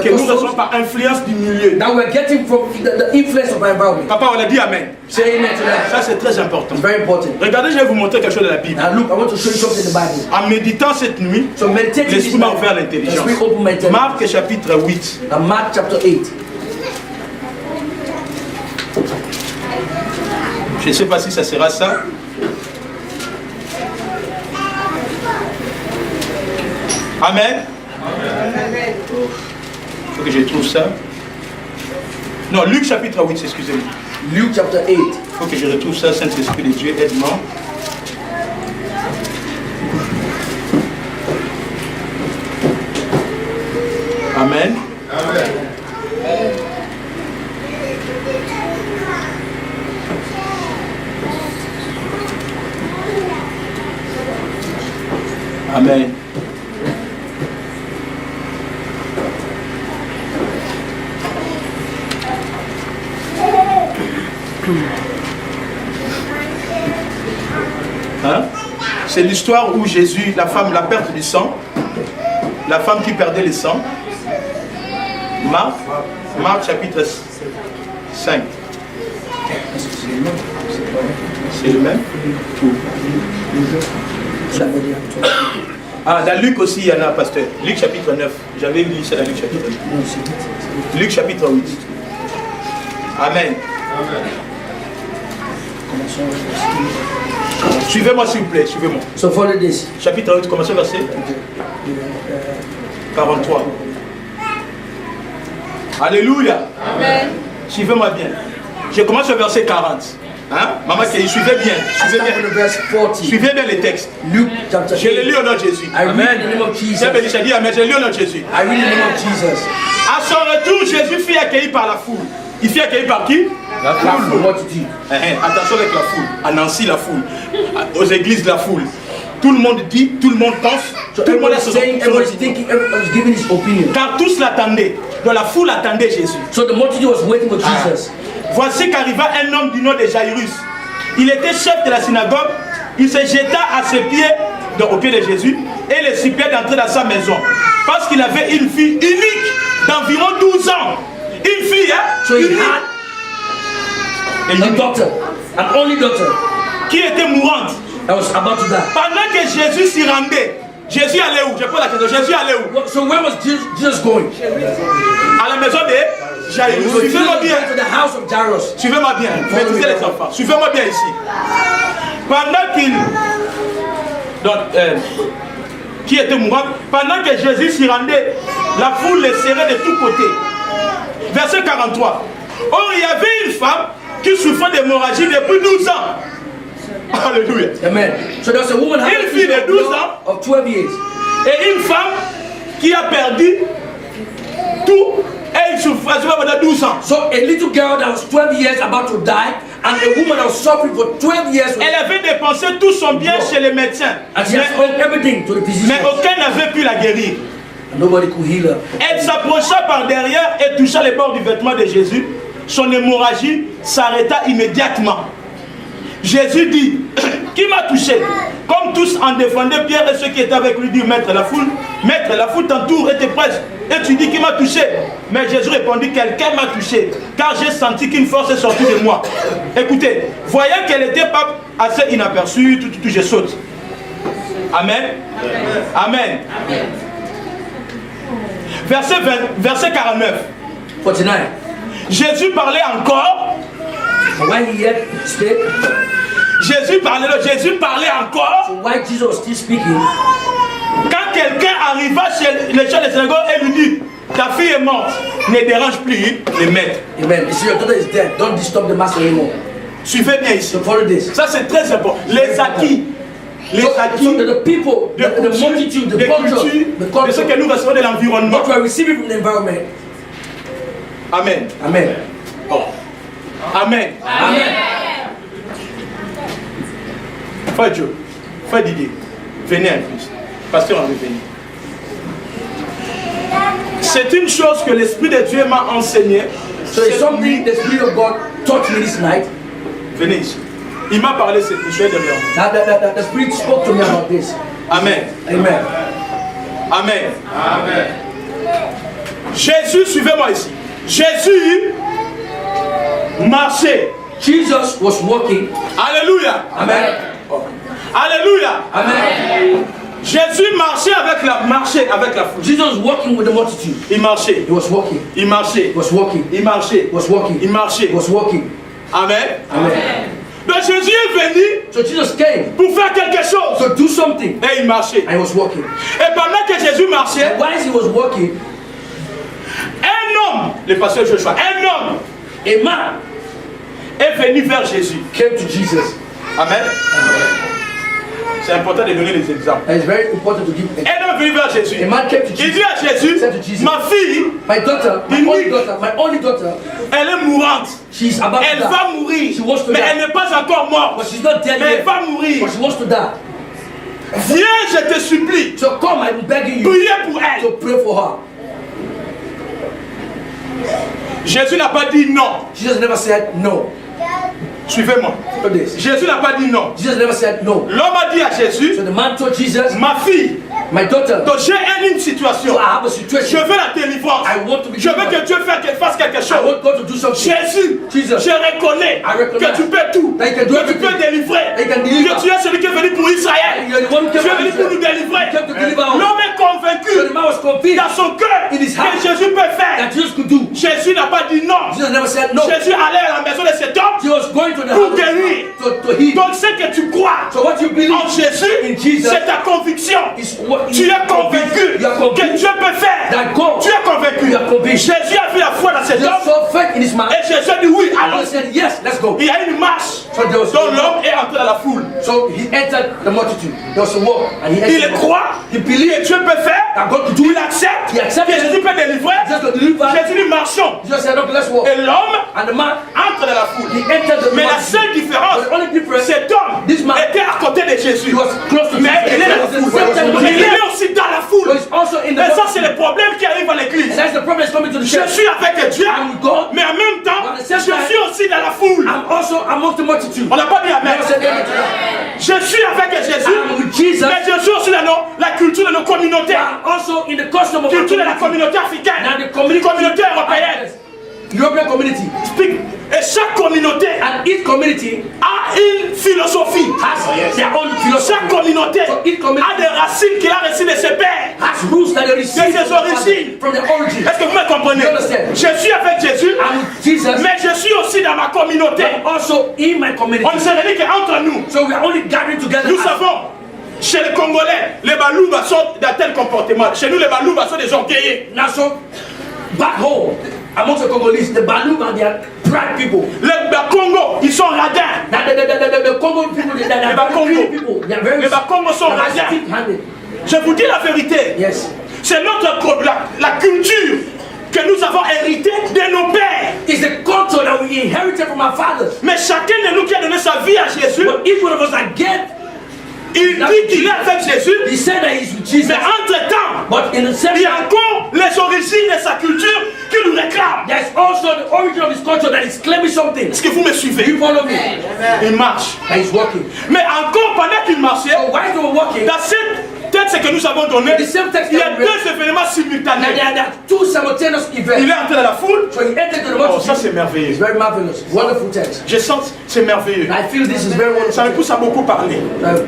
nous recevons customs par influence du milieu. that we're getting from the influence of our environment. Papa, on a dit Amen. Say amen to that. Ça, c'est très important. It's very important. Regardez, je vais vous montrer quelque chose de la Bible. Now look, I want to show you something in the Bible. En méditant cette nuit, So meditate this l'Esprit m'a ouvert Bible. l'intelligence. The Spirit opened my intelligence. Marc chapitre 8. Now Mark chapter 8. Je ne sais pas si ça sera ça. Amen. Il faut que je trouve ça. Non, Luc chapitre 8, excusez-moi. Luke chapter 8. Il faut que je retrouve ça, Saint-Esprit de Dieu, aide-moi. Amen. Amen. Hein? C'est l'histoire où Jésus, la femme, la perte du sang, la femme qui perdait le sang. Marc chapitre 5. C'est le même? Ah, dans Luc aussi, il y en a, pasteur. Luc chapitre 9. J'avais lu ça dans Luc chapitre 9. Luc chapitre 8. Amen. Suivez-moi s'il vous plaît, suivez-moi. So follow this. Chapitre 8, commencez verset 43. Alléluia. Amen. Suivez-moi bien. Je commence au verset 40. Hein? Maman, suivez bien. Suivez bien les textes. Luke chapter 8. Je les lis au nom de Jésus. I read in the name of Jesus. J'ai dit Amen, je les lis au nom de Jésus. I read in the name of Jesus. À son retour, Jésus fut accueilli par la foule. Il fut accueilli par qui? La foule. What to do? Attention avec la foule. À Nancy, la foule. Aux églises, la foule. Tout le monde dit, tout le monde pense. So tout le monde est everybody's thinking, everybody's giving his opinion. Car tous l'attendaient. Donc la foule attendait Jésus. So the multitude was waiting for Jesus. Voici qu'arriva un homme du nom de Jairus. Il était chef de la synagogue. Il se jeta à ses pieds, donc aux pieds de Jésus, et le suppliait d'entrer dans sa maison. Parce qu'il avait une fille unique d'environ 12 ans. Une fille, hein? So he had a daughter, an only daughter, qui était mourante. that was about to die. Pendant que Jésus s'y rendait, Jésus allait où? Je pose la question. Jésus allait où? So where was Jesus going? À la maison de Jairus. So Jesus Suivez-moi went bien. to the house of Jairus. Suivez-moi bien. Maîtrisez les enfants. Suivez-moi bien ici. Pendant qu'il... Donc, qui était mourant, pendant que Jésus s'y rendait, la foule le serrait de tous côtés. Verset 43. Or, il y avait une femme qui souffrait d'hémorragie depuis 12 ans. Alléluia. Amen. So there's a woman having Une fille de 12 ans of 12 years. et une femme qui a perdu tout et une souffrance pendant 12 ans. So a little girl that was 12 years about to die, and a woman that was suffering for 12 years. Elle avait dépensé tout son bien chez les médecins. And she has owed everything to the physician. Mais aucun n'avait pu la guérir. Nobody could heal her. Elle s'approcha par derrière et toucha les bords du vêtement de Jésus. Son hémorragie s'arrêta immédiatement. Jésus dit, qui m'a touché? Comme tous en défendaient, Pierre et ceux qui étaient avec lui dirent, Maître, la foule t'entoure et te presse. Et tu dis qui m'a touché? Mais Jésus répondit, quelqu'un m'a touché, car j'ai senti qu'une force est sortie de moi. Écoutez, voyant qu'elle n'était pas assez inaperçue, tout, je saute. Amen. Amen. Amen. Verset 49. 49. Jésus parlait encore. When he yet spake, Jésus parlait encore. so while Jesus was still speaking, Quand quelqu'un arriva chez le chef de synagogue et lui dit, ta fille est morte, ne dérange plus le maître. amen. You see, your daughter is dead. Don't disturb the master anymore. Suivez bien ici. So follow this. Ça c'est très important. Les acquis. Les acquis So the people, de the multitude, the culture, de ce que nous recevons de l'environnement. what we are receiving from the environment. Amen. Amen. Oh. Amen. Amen. Frère Dieu, frère Didier, venez un plus. Pasteur, on veut venir. C'est une chose que l'Esprit de Dieu m'a enseigné. So it's something the Spirit of God taught me this night. Venez ici. Il m'a parlé cette nuit. That the Spirit spoke to me about this. Amen. Amen. Amen. Amen. Jésus, suivez-moi ici. Jésus marchait. Jesus was walking. Alléluia. Amen. Alléluia. Amen. Jésus marchait avec la foule. Jesus was walking with the multitude. Il marchait. He was walking. Il marchait. He was walking. Il marchait. He was walking. Il marchait. He was walking. Amen. Amen. Donc Jésus est venu So Jesus came pour faire quelque chose. to do something. Et il marchait. And he was walking. Et pendant que Jésus marchait, And while he was walking, un homme, le pasteur Joshua, un homme a man est venu vers Jésus. came to Jesus. Amen. C'est important de donner des exemples. And it's very important to give. Un homme venu vers Jésus. A man came to Il Jesus. dit à Jésus, Said to Jesus, ma fille, my daughter, my only daughter, elle est mourante. she's about Elle to die. va mourir. She wants to Mais die. elle n'est pas encore morte. But she's not dead Mais elle yet. va mourir. But she wants to die. Viens, je te supplie. So come, I'm begging you Priez pour elle. to pray for her. Jésus n'a pas dit non. Jesus never said no. Suivez-moi. Look at this. Jésus n'a pas dit non. Jesus never said no. L'homme a dit à Jésus, So the man told Jesus, ma fille, my daughter, donc j'ai une situation. so I have a Je situation. veux la délivrance. I want to be Je veux delivered. que Dieu fasse quelque I chose. want God to do something. Jésus, Jesus, je reconnais I recognize que tu peux tout. that you can do Que tu peux everything. délivrer. That you can deliver. Que tu es celui qui est venu pour Israël. You're the one who Tu came es venu pour to nous délivrer. came to deliver us. L'homme est So convaincu the man was convinced dans son cœur in his que heart Jésus peut faire. that Jesus could do. Jésus n'a pas dit non. Jesus never said no. Jésus allait à la maison de cet homme He was going to the pour house guérir. to heal. Donc ce que tu crois So what you believe en Jésus, in Jesus c'est ta conviction. is what Tu es convaincu You are que convinced Dieu peut faire. that God. Tu es convaincu. You are convinced. Jésus a vu la foi dans cet Jesus homme saw faith in his man. et Jésus a dit oui, allons. God said yes, let's go. Il y a une marche So there was dont l'homme est entré dans la foule. So he entered the multitude. There was a walk and he Il entered. croit He que believed Dieu peut faire. that God could do Il it. accepte He accepted que Jésus peut délivrer. Jesus could deliver. Jésus dit marchons. Jesus said, okay, let's walk. Et l'homme And the man, entre dans la foule. he entered the Mais la multitude. seule différence, The only difference, cet homme this man, était à côté de Jésus. he was close to Mais il est dans la Jesus. foule. Il est aussi dans la So foule. he's also in the Et ça, c'est multitude. le problème qui arrive à l'église. And that's the problem is coming to the Je church. suis avec Dieu, I'm with God. mais en même temps, At the je same time, suis aussi dans la foule. I'm also among the multitude. On n'a pas dit amen. Never said amen to that. Je suis avec Jésus, I'm with Jesus. mais je suis aussi dans la culture de nos communautés. I'm also in the custom of our Culture de la community. communauté africaine, Now the community européenne. European community. Speak. Et chaque communauté And each community a une philosophie. has their own philosophy. Chaque communauté So each community a des racines qu'il a reçues de ses pères. has roots that they receive De ses origines. from the origin. Est-ce que vous me comprenez? You understand? Je suis avec Jésus, I'm with Jesus, mais je suis aussi dans ma communauté. but also in my community. On ne se réunit qu'entre nous. So we are only gathering together. Nous savons, chez les Congolais, les Balouba sont d'un tel comportement. Chez nous, les Balouba sont des orgueillés. Now, so back home, amongst the Congolese, the Baluba, they are proud people. Les Congo, ils sont radins. Now, the Congo people, they are Bakongo. very people. They are very Les Bakongo sont radins. stiff-handed. Je vous dis la vérité. Yes. C'est la culture que nous avons héritée de nos pères. It's the culture that we inherited from our fathers. Mais chacun de nous qui a donné sa vie à Jésus, But each one of us that get, il dit qu'il est avec Jésus. he said that he's with Jesus. Mais entre-temps, But in the same il y a time, encore les origines de sa culture qui nous réclament. there's also the origin of his culture that is claiming something. Est-ce que vous me suivez? You follow me? Il marche. And he's walking. Mais encore pendant qu'il marchait, So while they were walking, dans cette texte que nous avons donné, the same text il y a that we read, deux événements now simultanés. there are two simultaneous Il events. est entré dans la foule. So he entered to the Oh, ça multitude. c'est merveilleux. It's very marvelous. Wonderful text. Je sens, c'est merveilleux. And I feel this is very Ça me wonderful. pousse à beaucoup parler. Uh,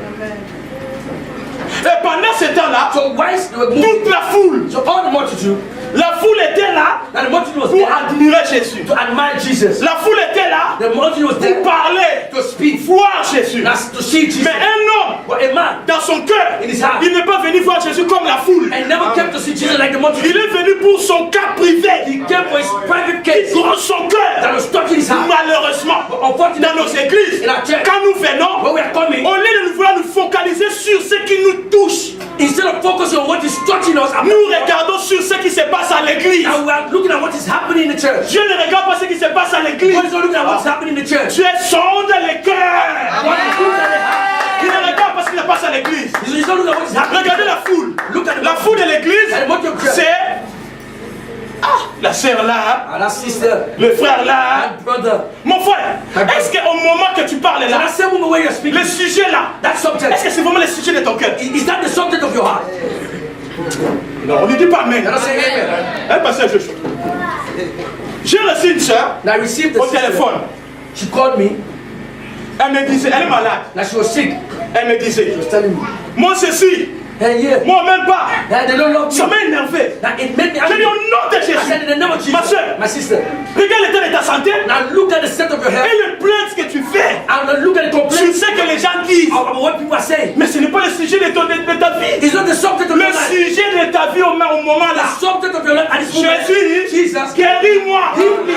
Et pendant ce temps-là, So whilst they were moving, toute la foule, so all the multitude, la foule était là now the multitude was pour there admirer Jésus. to admire Jesus. La foule était là The multitude was pour there parler, to speak, voir Jésus. not to see Jesus. Mais un homme, But a man, dans son cœur, In his heart. il n'est pas venu voir Jésus comme la foule. and never came to see Jesus like the Il multitude. est venu pour son cas privé. He came for his private Qui case gronde son that cœur. was stuck in his heart. Malheureusement, But dans unfortunately, nos églises, in our church, quand nous venons, when we are coming, au lieu de vouloir nous focaliser sur ce qui nous touche, instead of focusing on what is touching us, nous regardons sur ce qui se passe à l'église. and we are looking at what is happening in the church. Dieu ne regarde pas ce qui se passe à l'église. God is not looking at what is happening in the church. Dieu sonde les cœurs. What is looking at the heart. Il ne regarde pas ce qui se passe à l'église. He's not looking at what is happening. Regardez la foule. Look at the La foule de l'église, And what you're- c'est la sœur là, And that sister, le frère là. that brother, Mon frère, est-ce qu'au moment que tu parles and là, that same woman where you're speaking, le sujet là, that est-ce subject, que c'est vraiment le sujet de ton cœur? is that the subject of your heart? Non, on ne dit pas amen. You're not saying amen. Un passage de chose. J'ai reçu une sœur And I received the au sister. téléphone. She called me. Elle me disait, elle est malade. Now she was sick. Elle me disait, She was telling me, moi ceci, hey, yeah, moi même pas. that they don't love Ça me. m'a énervé. Now it made me J'ai dit angry. au nom de I said Jésus. in the name of Jesus, Ma soeur. my sister. Regarde l'état de ta santé Now look at the state of your et health. le plainte que tu fais. And look at the Tu complaints sais que les gens disent, about what people are saying. mais ce n'est pas le sujet de ta vie. It's not the subject of Le your life. sujet de ta vie au moment là. The subject of your life at this moment. Jésus dit, Jesus, guéris-moi. heal me.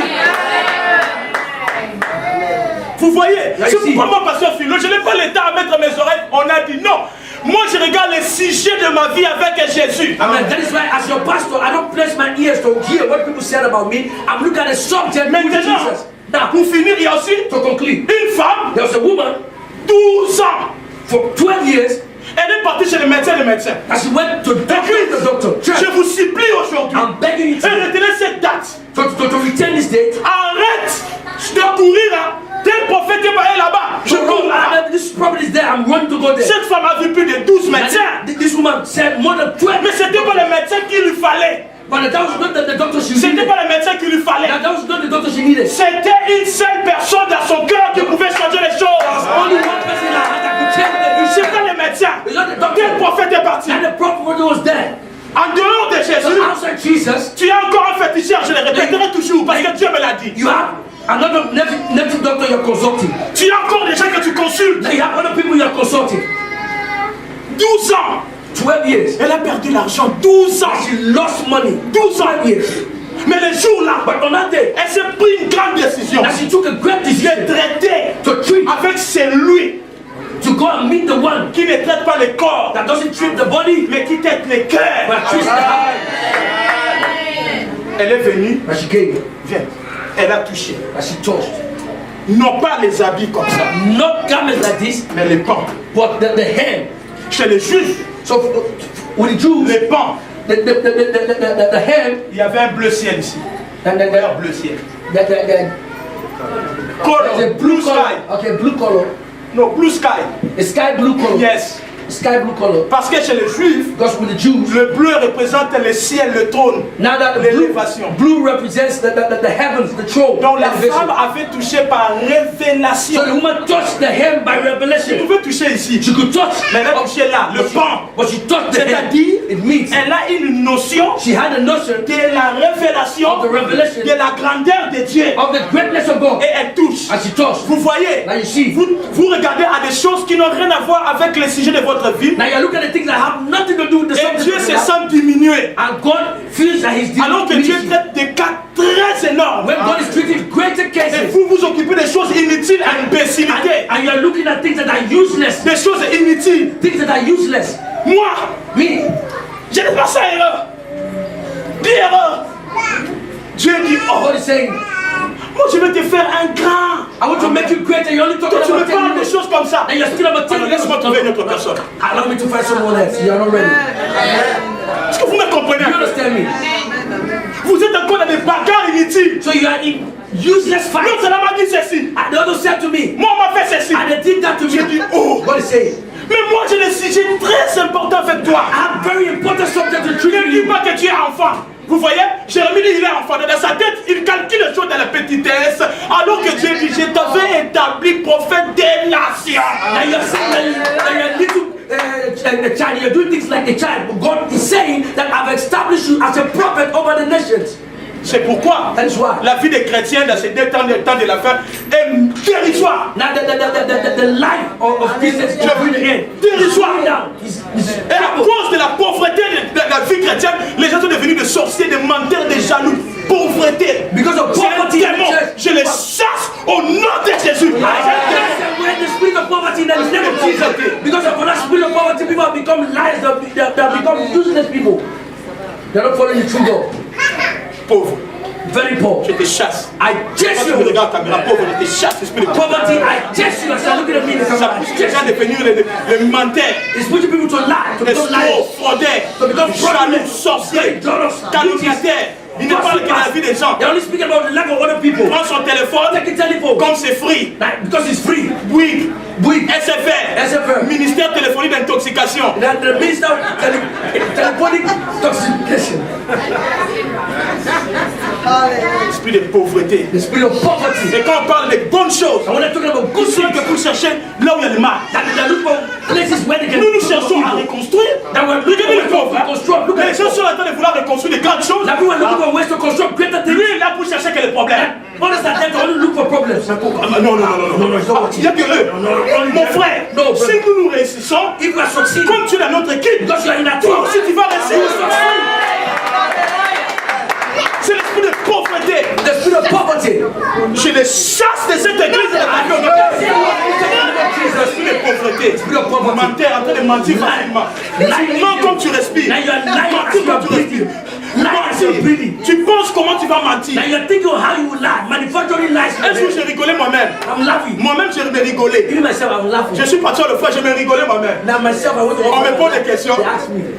Vous voyez, c'est ici. pourquoi moi, pasteur Philo, je n'ai pas le temps à mettre mes oreilles. On a dit non. Moi, je regarde les sujets de ma vie avec Jésus. Amen. That is why, as your pastor, I don't place my ears to hear what people say about me. I'm looking at the subject with Maintenant, Jesus. Now, pour finir, il y a aussi to conclude, une femme, there was a woman 12 ans. for 12 years, Elle est partie chez le médecin, and she went to the doctor. Je Church, vous supplie aujourd'hui. I'm begging you Et to retenez cette date. return this date. Arrête de courir là. Tel prophète est pas là-bas. Je cours là. This prophet is there. I'm running to go there. Cette femme a vu plus de 12 médecins. And this woman said more than 12. Mais c'était pas le médecin qu'il lui fallait. But that was not the doctor she C'était needed. pas le médecin qu'il lui fallait. That was not the doctor she needed. C'était une seule personne dans son cœur qui pouvait changer les choses. Only one person in her heart that could change the C'est issue. pas le médecin. It's not the Quel doctor. prophète est parti? And the prophet was there. En dehors de So Jésus, outside Jesus, tu as encore un féticheur, je le répéterai toujours parce que Dieu me l'a dit. you have another native doctor you're consulting. Tu as encore des gens que tu consultes. Now you have other people you're consulting. 12 ans. 12 years. Elle a perdu l'argent. 12 ans. She lost money. 12 ans. 12 years. Mais le jour-là, But on that day, elle s'est pris une grande décision. now she took a great De decision traiter to treat, avec celui to go and meet the one qui ne traite pas le corps, that doesn't treat the body, mais qui traite le cœur. but treats the heart. Elle est venue, And she gave, viens, elle a touché. and she touched. Non pas les habits comme ça, Not garments like this, mais les pans. but the hand. Chez les Juifs, So with the Jews, les pans, the hand il y avait un bleu ciel ici. and Un bleu ciel. the Color, blue blue sky. color. Okay, blue color. No, blue sky. A sky blue color. Yes. Sky blue color. Parce que chez les Juifs, Because with the Jews, le bleu représente le ciel, le trône, now that the l'élévation. blue represents the heavens, the throne. Donc la elevation. femme avait touché par révélation. So the woman touched the hand by Tu revelation. pouvais toucher ici, She could touch, mais elle a touché là, le pan. but she touched the hand. C'est-à-dire, It means elle a une notion she had a notion de la révélation, of the revelation de la grandeur de Dieu. of the greatness of God. Et elle touche. And she touched. Vous voyez, Now you see. vous regardez à des choses qui n'ont rien à voir avec le sujet de votre vie. Now you look at the things that have nothing to do with the Et subject Dieu of se your life. sent diminué. And God feels that He's Alors que Dieu diminishing. traite des cas très énormes. When God is treating greater Et cases, vous vous occupez des choses inutiles, imbécilités. and you are looking at things that are useless, Des choses inutiles. things that are useless. Moi, Me, je n'ai pas ça erreur. Dis erreur. Dieu dit, oh, God is saying, moi je vais te faire un grand. I want to make you greater. You're only talking Toi tu me about 10 parles des minutes. choses comme ça. And you're still about 10 Alors minutes. laisse-moi trouver une autre personne. Allow me to find someone else. You're not ready. Est-ce que vous me comprenez? You understand me? Vous êtes encore dans des bagarres inutiles. So you are in useless fights. L'autre là m'a dit ceci. And the other said to me, Moi on m'a fait ceci. and they did that to J'ai dit, me. oh. God is saying, Mais moi j'ai des sujets très importants avec toi. I have very important subject to treat Ne with dis you. pas que tu es enfant. Vous voyez, Jérémie dit il est enfant. Dans sa tête, il calcule les choses dans la petitesse. Alors que Dieu dit, je t'avais établi prophète des nations. And you're saying that you're a little child, you're doing things like a child. But God is saying that I've established you as a prophet over the nations. C'est pourquoi That is why. la vie des chrétiens dans ces deux temps de la fin est dérisoire. Now the life of Christians is going to end. Dérisoire. Down. Et à cause de la pauvreté de la vie chrétienne, les gens sont devenus des sorciers, des menteurs, des jaloux. Pauvreté. Because of C'est un poverty in the démon. church. Je les chasse au nom de Jésus. When the spirit of poverty in the name of Jesus, because of that spirit of poverty, people have become liars, they have become useless people. They're not following the true God. Pauvre. Very poor. Je te chasse. I chase Quand tu me you. regardes caméra, pauvre, je te chasse, esprit de Poverty, I chase you. As I look at me in the Ça camera, pousse I les gens chase à devenir les menteurs, It's pushing people to lie, to les become liars. fraudeurs, To become jaloux, fraudulent, sorciers, dangerous, calomniateurs. Il ne parle que de la vie des gens. They're only speaking about the life of other people. Prends son téléphone, Take a telephone. comme c'est free. Like, because it's free. Bouygues, Bouygues. SFR, SFR. ministère téléphonique d'intoxication. That the minister of telephonic intoxication. Esprit de pauvreté. The spirit of poverty. Et quand on parle de bonnes choses, And when they're talking about good c'est things, que pour chercher là où il y a le mal. that they look for places where they can Nous cherchons à reconstruire. that we're looking Regardez les for pauvres. construct. Look Mais at les gens sont en train de vouloir reconstruire des grandes choses. Now people are looking for ways to construct greater things. Lui, il est là pour chercher que les problèmes. Others are there to only look for problems. Ah, non, non, non, non, non. it's not what Il n'y a que eux. Mon frère, No, si nous nous réussissons, If we are succeeding, comme tu es dans notre équipe, because you are in that toi team, aussi tu vas réussir. you succeed. C'est l'esprit de pauvreté. The spirit of poverty. Je les chasse de cette église de ta vie. Esprit de pauvreté. Menteur, en train de mentir facilement. Tu mens comme tu respires. Mentir comme tu respires. Tu penses comment tu vas mentir. Now you're thinking of how you will lie, manufacturing lies. Un jour, j'ai rigolé moi-même. I'm laughing. Moi-même, je me rigolais. Even myself, I'm laughing. Je suis parti le fois, je me rigolais moi-même. Now myself, I want to. On me pose des questions.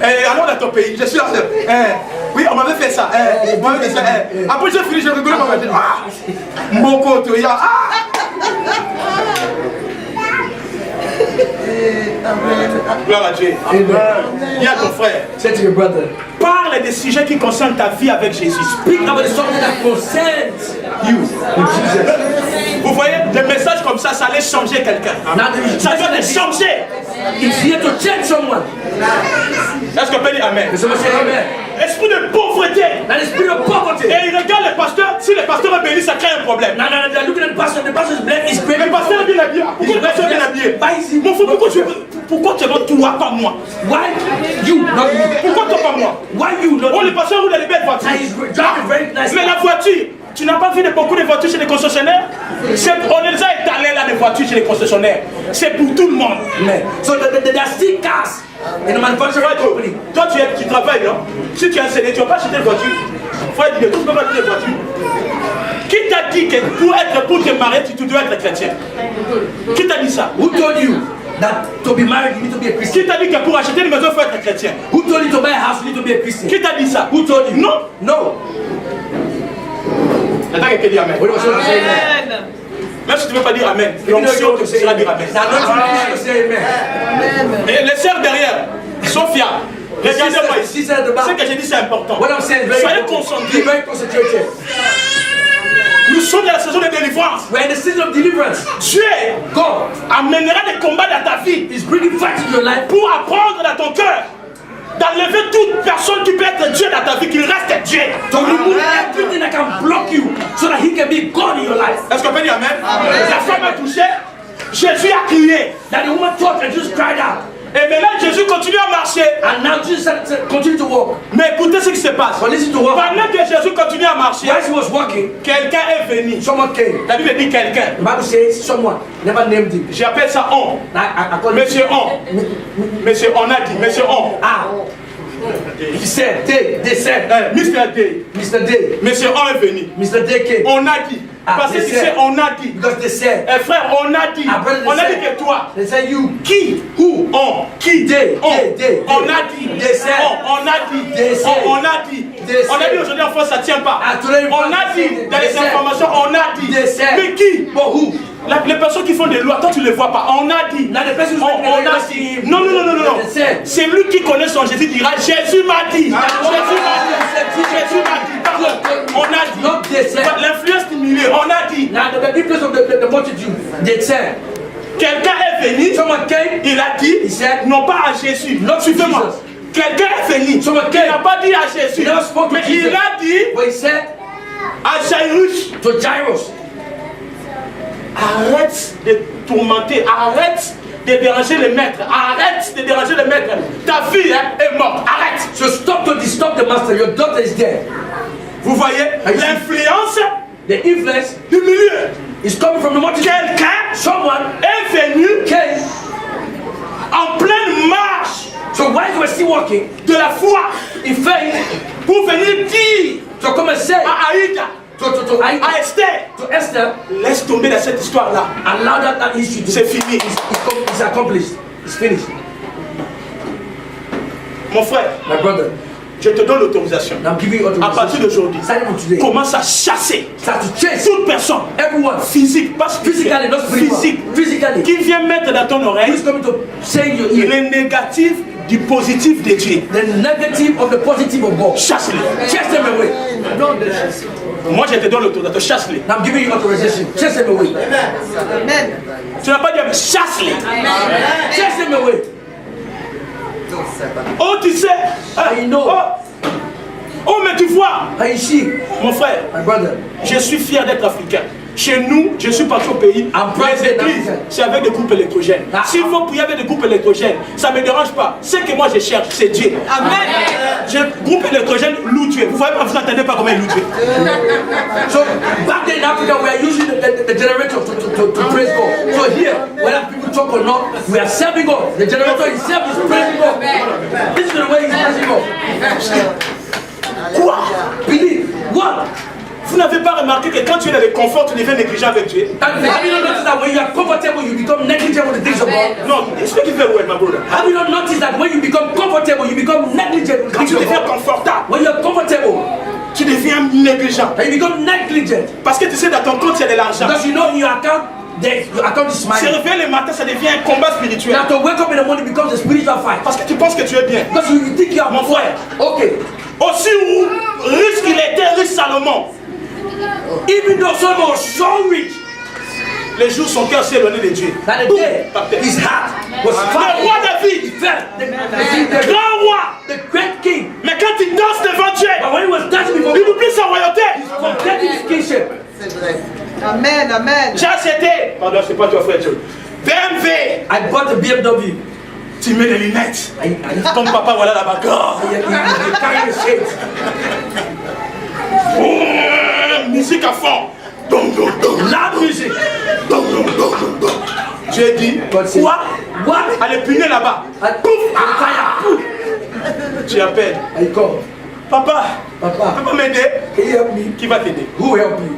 Alors dans ton pays, je suis là. Oui, on m'avait fait ça. On m'avait fait ça. Après, j'ai fini, je rigolais moi-même. Mon côté, il y a. Gloire à Dieu. Dis à ton frère. Say to your brother. Parle des sujets qui concernent ta vie avec Jésus. Speak about something that concerns you with Jesus. Vous voyez, des messages comme ça allait changer quelqu'un. Ça doit les changer. It's here to change someone. Est-ce qu'on peut dire Amen? Someone say amen. Esprit de pauvreté. That is spirit of poverty. Et il regarde le pasteur. Si le pasteur est béni, ça crée un problème. Now they're looking at the pastor is blessed. Is Le pasteur est bien habillé. Pourquoi le pasteur est bien habillé? Mon frère, pourquoi tu vas toi, pas moi? Why you, not me? Pourquoi toi, pas moi? Why you, not Oh, me? le pasteur roule dans les belles voitures. Driving very nice. Mais la voiture, tu n'as pas vu beaucoup de voitures chez les concessionnaires? On les a étalées là, des voitures chez les concessionnaires. C'est pour tout le monde. So there are still cars in the manufacturing company. Toi, tu travailles, non? Si tu es un CD, tu ne vas pas acheter une voiture. Frère, tu ne peux pas acheter une voiture. Qui t'a dit que pour te marier, tu dois être chrétien? Qui t'a dit ça? Who told you that to be married you need to be a Christian? Qui t'a dit que pour acheter une maison, il faut être chrétien? Who told you to buy a house you need to be a Christian? Qui t'a dit ça? Who told you? Non. No. Attends, quelqu'un dit Amen. What do you say? Amen. Même si tu ne veux pas dire Amen, l'onction te sera dire Amen. Now say amen. Et les sœurs derrière, Sophia, regardez-moi ici. She said at the back. Ce que j'ai dit, c'est important. What I'm saying is very Soyez important. concentrés. Be very concentrated. Nous sommes dans la saison de délivrance. We're in the season of deliverance. Dieu God amènera des combats dans ta vie is bringing fight in your life pour apprendre dans ton cœur d'enlever toute personne qui peut être Dieu dans ta vie, qu'il reste Dieu. to remove everything that can block you so that He can be God in your life. Est-ce qu'on peut dire Amen? La femme a touché, Jésus a crié. That the woman touched and just cried out. Et maintenant Jésus continue à marcher. And now Jesus continued to walk. Mais écoutez ce qui se passe. But listen to what Pendant que Jésus continue à marcher, while he was walking, quelqu'un est venu. someone came. La Bible dit quelqu'un. The Bible says someone, never named him. J'appelle ça on. I call Monsieur on. Monsieur on a dit. Monsieur on. Ah. He said, they said, Mr. D. Mr. Day. Monsieur on est venu. Mr. Day came. On a dit. Parce que they c'est said. on a dit. Because they said, Frère, on a dit. brother, they On a said. dit que toi. They said you. Qui? Who? On. Qui? They. On. They. On a dit. They said. On a dit. They said. On a dit. They On a said. dit aujourd'hui en France, ça ne tient pas. Today, On a dit dans they les said. informations, on a dit. They said. Mais qui? But who? Les personnes qui font des lois, toi tu ne les vois pas. On a dit. Now the person who's On making the a law, dit. Non. They said. C'est lui qui connaît son Jésus dira Jésus m'a dit. Jésus m'a dit. Jésus m'a dit. Pardon. On a dit. Not they said. L'influence du milieu, on a dit. Now the influence of the multitude, they said. Quelqu'un est venu. Someone came. Il a dit. He said. Non pas à Jésus. Not Suivez-moi. Jesus. Quelqu'un est venu. Someone Il came. n'a pas dit à Jésus. He never spoke to Mais Jesus. il a dit But he said à Jairus. to Jairus, Arrête de tourmenter, arrête de déranger le maître, arrête de déranger le maître. Ta fille est morte, arrête. so stop to disturb the master. Your daughter is dead. Vous voyez I see. l'influence The influence du milieu. is coming from the multitude. Quelqu'un Someone est venu came. en pleine marche So while you were still walking, de la foi in faith, pour venir dire to come and say à Aïda, à Esther, to Esther, laisse tomber dans cette histoire-là. allow that issue to C'est fini. It's accomplished. It's finished. Mon frère, My brother, je te donne l'autorisation. now I'm giving you À partir authorization. d'aujourd'hui, Starting from today, commence à chasser start to chase toute personne everyone physique, pas physically, not spiritual. physique, Physically, qui vient mettre dans ton oreille who's coming to say in your ear le négatif du positif de Dieu. the negative of the positive of God. Chasse-les. Chase them away. Moi, je te donne l'autorisation. Chasse-les. Now I'm giving you authorization. Chase them away. Tu n'as pas dit chasse-les. Chase them away. Oh, tu sais. I know. Oh, mais tu vois, And you see, mon frère, my brother, je suis fier d'être africain. Chez nous, je suis parti au pays. Les églises, c'est avec des groupes électrogènes. S'il faut prier avec des groupes électrogènes, ça ne me dérange pas. Ce que moi je cherche, c'est Dieu. Amen. Groupe électrogène loue Dieu. Vous n'entendez pas comment il loue Dieu. So back then in Africa, we are using the generator to praise God. So here, whether people talk or not, we are serving God. The generator itself is praising God. This is the way he's praising God. Quoi? Believe. What? Vous n'avez pas remarqué que quand tu es dans le confort, tu deviens négligent avec Dieu? Have you not noticed that when you are comfortable, you become negligent with the things of God? Non, explique very well, my brother. Have you not noticed that when you become comfortable, you become negligent with the Quand things tu of deviens God? confortable, When you are comfortable, tu deviens négligent. and you become negligent Parce que tu sais, dans ton compte, il y a de l'argent. because you know in your account, your account is Se smiling. réveiller le matin, ça devient un combat spirituel. Now to wake up in the morning becomes a spiritual fight Parce que tu penses que tu es bien. because you think you are Mon frère, okay. aussi où riche qu'il était, riche Salomon, Even though Solomon was so rich, les jours son cœur s'est éloigné de Dieu. that the day his heart was Le far. roi David, He felt the grand roi, great king. mais quand il danse devant Dieu, But when he was dancing before il God, oublie sa royauté. forgetting his kingship. C'est vrai. Amen, amen. J'ai acheté, pardon, c'est pas toi frère Dieu, BMW, I bought a BMW. tu mets des lunettes. Ton papa, voilà la bagarre. He carried the shades. Musique à fond. Dom, dom, dom. Loud music. Dom, dom, dom, dom, dom. J'ai dit, God said, quoi? What? Allez, punir là-bas. And poof, I'm tired. Poof. Tu appelles. I call. Papa, Papa, tu peux m'aider? can you help me? Qui va t'aider? Who help you?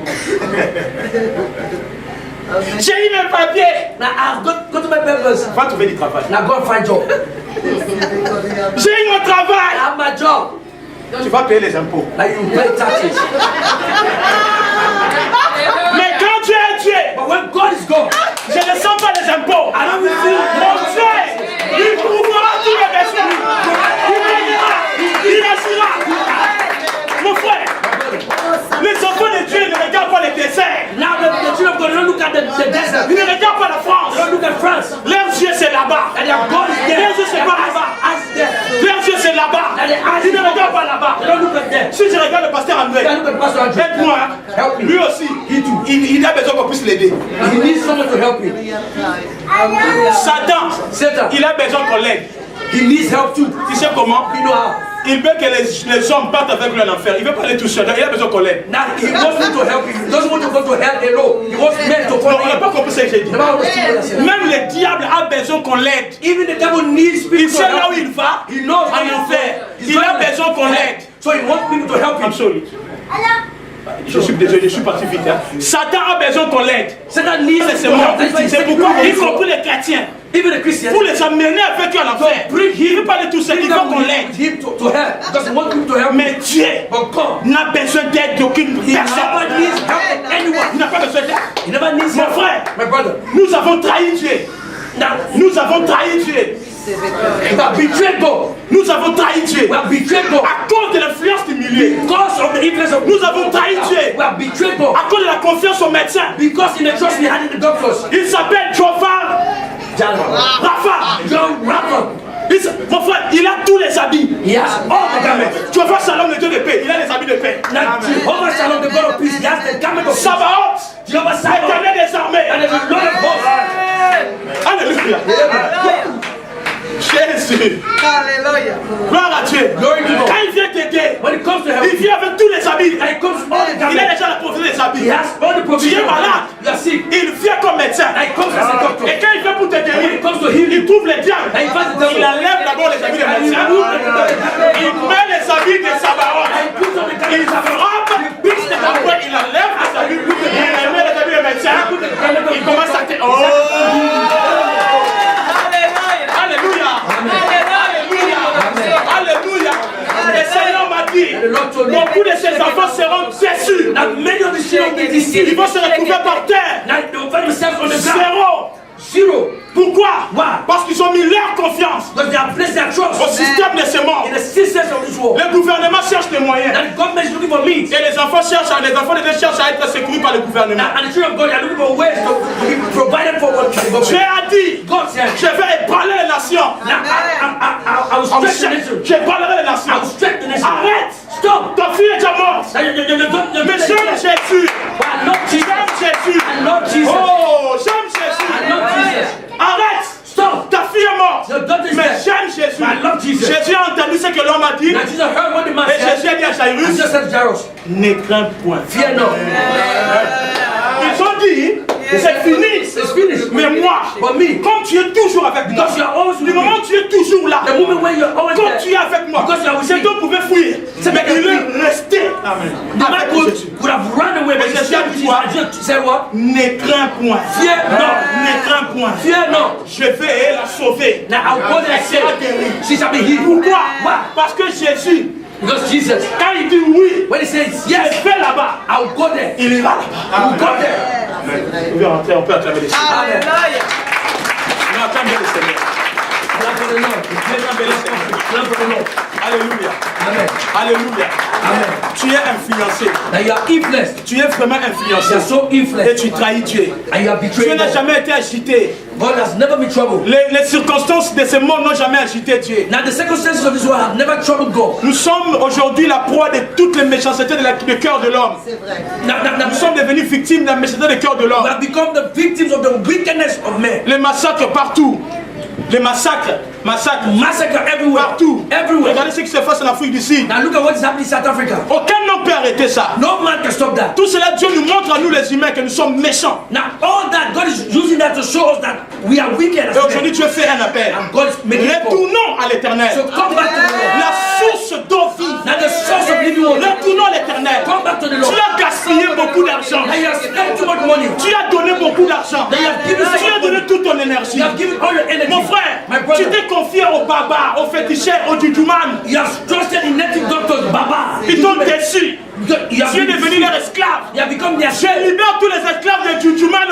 J'ai eu mes papiers. Now I've go to my papers. Va trouver du travail. Now go and find job. J'ai eu mon I travail. have my job. Tu vas payer les impôts. Now you pay taxes. Mais quand tu es Dieu, But when God is gone, je ne sens pas les impôts. I don't feel Mon Dieu, il trouvera tous les besoins. Il payera, il assurera. Mon frère, les enfants de Dieu ne regardent pas les desserts. now the children of God don't look at the desert. Ils ne regardent pas la They France. don't look at France. Leur Dieu c'est là-bas. And their God is there. Leur Dieu c'est pas là-bas. As there. Leur Dieu c'est là-bas. Ils ne regardent pas là-bas. They don't look at them. Si je regarde le pasteur André, They look at Pastor Andrew. aide-moi. Help me. Lui aussi, il a besoin qu'on puisse l'aider. He needs someone to help him. Satan, Satan, il a besoin qu'on l'aide. he needs help too. Tu sais comment? You know how? Il veut que les hommes partent avec lui en enfer. Il veut pas aller tout seul. Il a besoin qu'on l'aide. Now he wants me to help him. He doesn't want to go to hell alone. He wants men to Non, follow on n'a him. pas compris ce que j'ai dit. The Bible says that. Même le diable a besoin qu'on l'aide. Even the devil needs Il people to sait là help où il him. va, He knows how en to enfer. He's Il a going besoin qu'on l'aide. So he wants people to help him. Absolument. Je suis désolé, je suis parti vite. Hein. Satan a besoin qu'on l'aide. Satan needs us C'est to moi. help. That's why he C'est said, pourquoi, y compris les chrétiens, even the Christians, pour les amener avec eux à l'enfer. bring Il ne him, veut pas aller tout seul, il bring veut them qu'on with l'aide. him to help. Because he wants people to help him. Mais Dieu But God, n'a besoin d'aide d'aucune he never personne. needs help from Il anyone. n'a pas besoin d'aide. He never needs Mon help. frère, My brother. nous avons trahi Dieu. Now, Nous avons trahi Dieu. we have betrayed God. Nous avons trahi Dieu. We have betrayed God. À cause de l'influence du milieu. Because of the influence of Nous avons trahi Dieu. we have betrayed God. À cause de la confiance aux médecins. Because in the trust we had in the doctors. Il s'appelle Jova Rafa. John Rafa. Mon frère, il a tous les habits. He has all the garments. Jova Shalom, le Dieu de paix. Il a les habits de paix. Now, Jehovah Shalom, the God of peace, he has the garment of peace. Sabaoth, Jehovah Shalom, l'éternel des armées. and there's a lot of hosts. Alléluia. Jésus. Alléluia. Gloire à Dieu. Glory to God. Quand il vient t'aider, When it comes to help, il vient avec tous les habits. and it comes to all the Il a garments, déjà la provision des he habits. has all the Tu es provisions. malade. You are sick. Il vient comme médecin. And it comes as a doctor. Et quand il vient pour te When it guérir, comes to healing, il trouve les diables. and he finds the devil. Il enlève d'abord les habits de And he médecin. removes the Il met les habits de Sabaoth. and he puts on the Il garment of frappe. Après, il enlève les habits. Il met les habits de médecin. Il commence à te... Oh! Alléluia. Alléluia. Alléluia. Le Seigneur m'a dit, And the Lord told me beaucoup de ses enfants seront déçus. that many of the children will be Ils deceived. vont se retrouver par terre. Now they will find themselves on the ground. Zéro. Zero. Pourquoi? Why? Parce qu'ils ont mis leur confiance Because they have placed their au trust système de ce monde. in the systems of this world. Le gouvernement cherche des moyens. And the government is looking for means. Et les enfants de Dieu cherchent à être secourus par le gouvernement. And the children of God are looking for ways to be provided for what the Dieu government. a dit, God said, je vais ébranler les nations. now I will stretch the nation. Je ébranlerai les I nations. will stretch the nation. Arrête. Stop. Ta fille est déjà morte. Now, Mais j'aime Jésus. Why not Jesus? J'aime Jésus. I love Jesus. Oh, j'aime Jésus. I love Jesus. Arrête. Stop. Ta fille est morte. Your daughter is Mais dead. j'aime Jésus. I love Jesus. Jésus a entendu ce que l'homme a dit. Now Jesus heard what the man Et said. Jésus a dit à And Jairus, Jesus said to Jairus, ne crains point. fear not. Ils ont dit, c'est fini. It's finished. Mais moi, But me, comme tu es toujours avec moi, because you are always with du moment me, où tu es toujours là, the moment when you're always quand there, tu es avec moi, Because you are with cet me. homme pouvait fuir. C'est Mais bien il que- est resté. Amen. the man Avec could, Jésus. could have run away, but Et he Jésus a said, dit quoi? Jesus said what? Ne crains point. Fear not. Ne crains point. Fear not. Je vais la sauver. Now I'll go there and say, she shall be healed. Pourquoi? Why? Parce que Jésus, Because Jesus, quand il dit oui, when he says je yes, vais là-bas, I'll go there. il ira là-bas. I'll go there. On peut rentrer, on peut acclamer les Seigneurs. Alléluia. On acclame bien le Seigneur. Clap for the Lord. Acclame bien le Seigneur. Clap for the Lord. Alléluia. Amen. Alléluia. Amen. Tu es influencé. Now you are influenced. Tu es vraiment You influencé. are so Et influenced. tu trahis Dieu. And you have Dieu betrayed n'a God. jamais été agité. God has never been troubled. Les circonstances de ce monde n'ont jamais agité Dieu. Now the circumstances of this world have never troubled God. Nous sommes aujourd'hui la proie de toutes les méchancetés du cœur de l'homme. Now Nous sommes devenus victimes de la méchanceté du cœur de we l'homme. have become the victims of the wickedness of men. Les massacres partout. Les massacres. Massacres. Massacre everywhere. Partout. Everywhere. Regardez ce qui se passe en Afrique du Sud. Now look at what is happening in South Africa. Aucun homme peut arrêter ça. No man can stop that. Tout cela, Dieu nous montre à nous les humains que nous sommes méchants. Now all that, God is using that to show us that we are wicked as Et aujourd'hui, men. Dieu fait un appel. And God is making it call. Retournons à l'éternel. So come back to the Lord. La source d'eau vive. Now the source of living water. Retournons à l'éternel. Come back to the Tu Lord. as gaspillé beaucoup d'argent. Now you have spent too much money. Tu as donné beaucoup d'argent. Now you have given so Tu as much donné money. toute ton énergie. You have given all your energy. Mon frère, My tu brother, t'es confié aux barbares, aux féticheurs, aux jujumans. you have trusted in native doctors, Baba. Ils t'ont déçu. You have Tu es been devenu leur esclave. You have become their Je slave. libère tous les esclaves des jujumans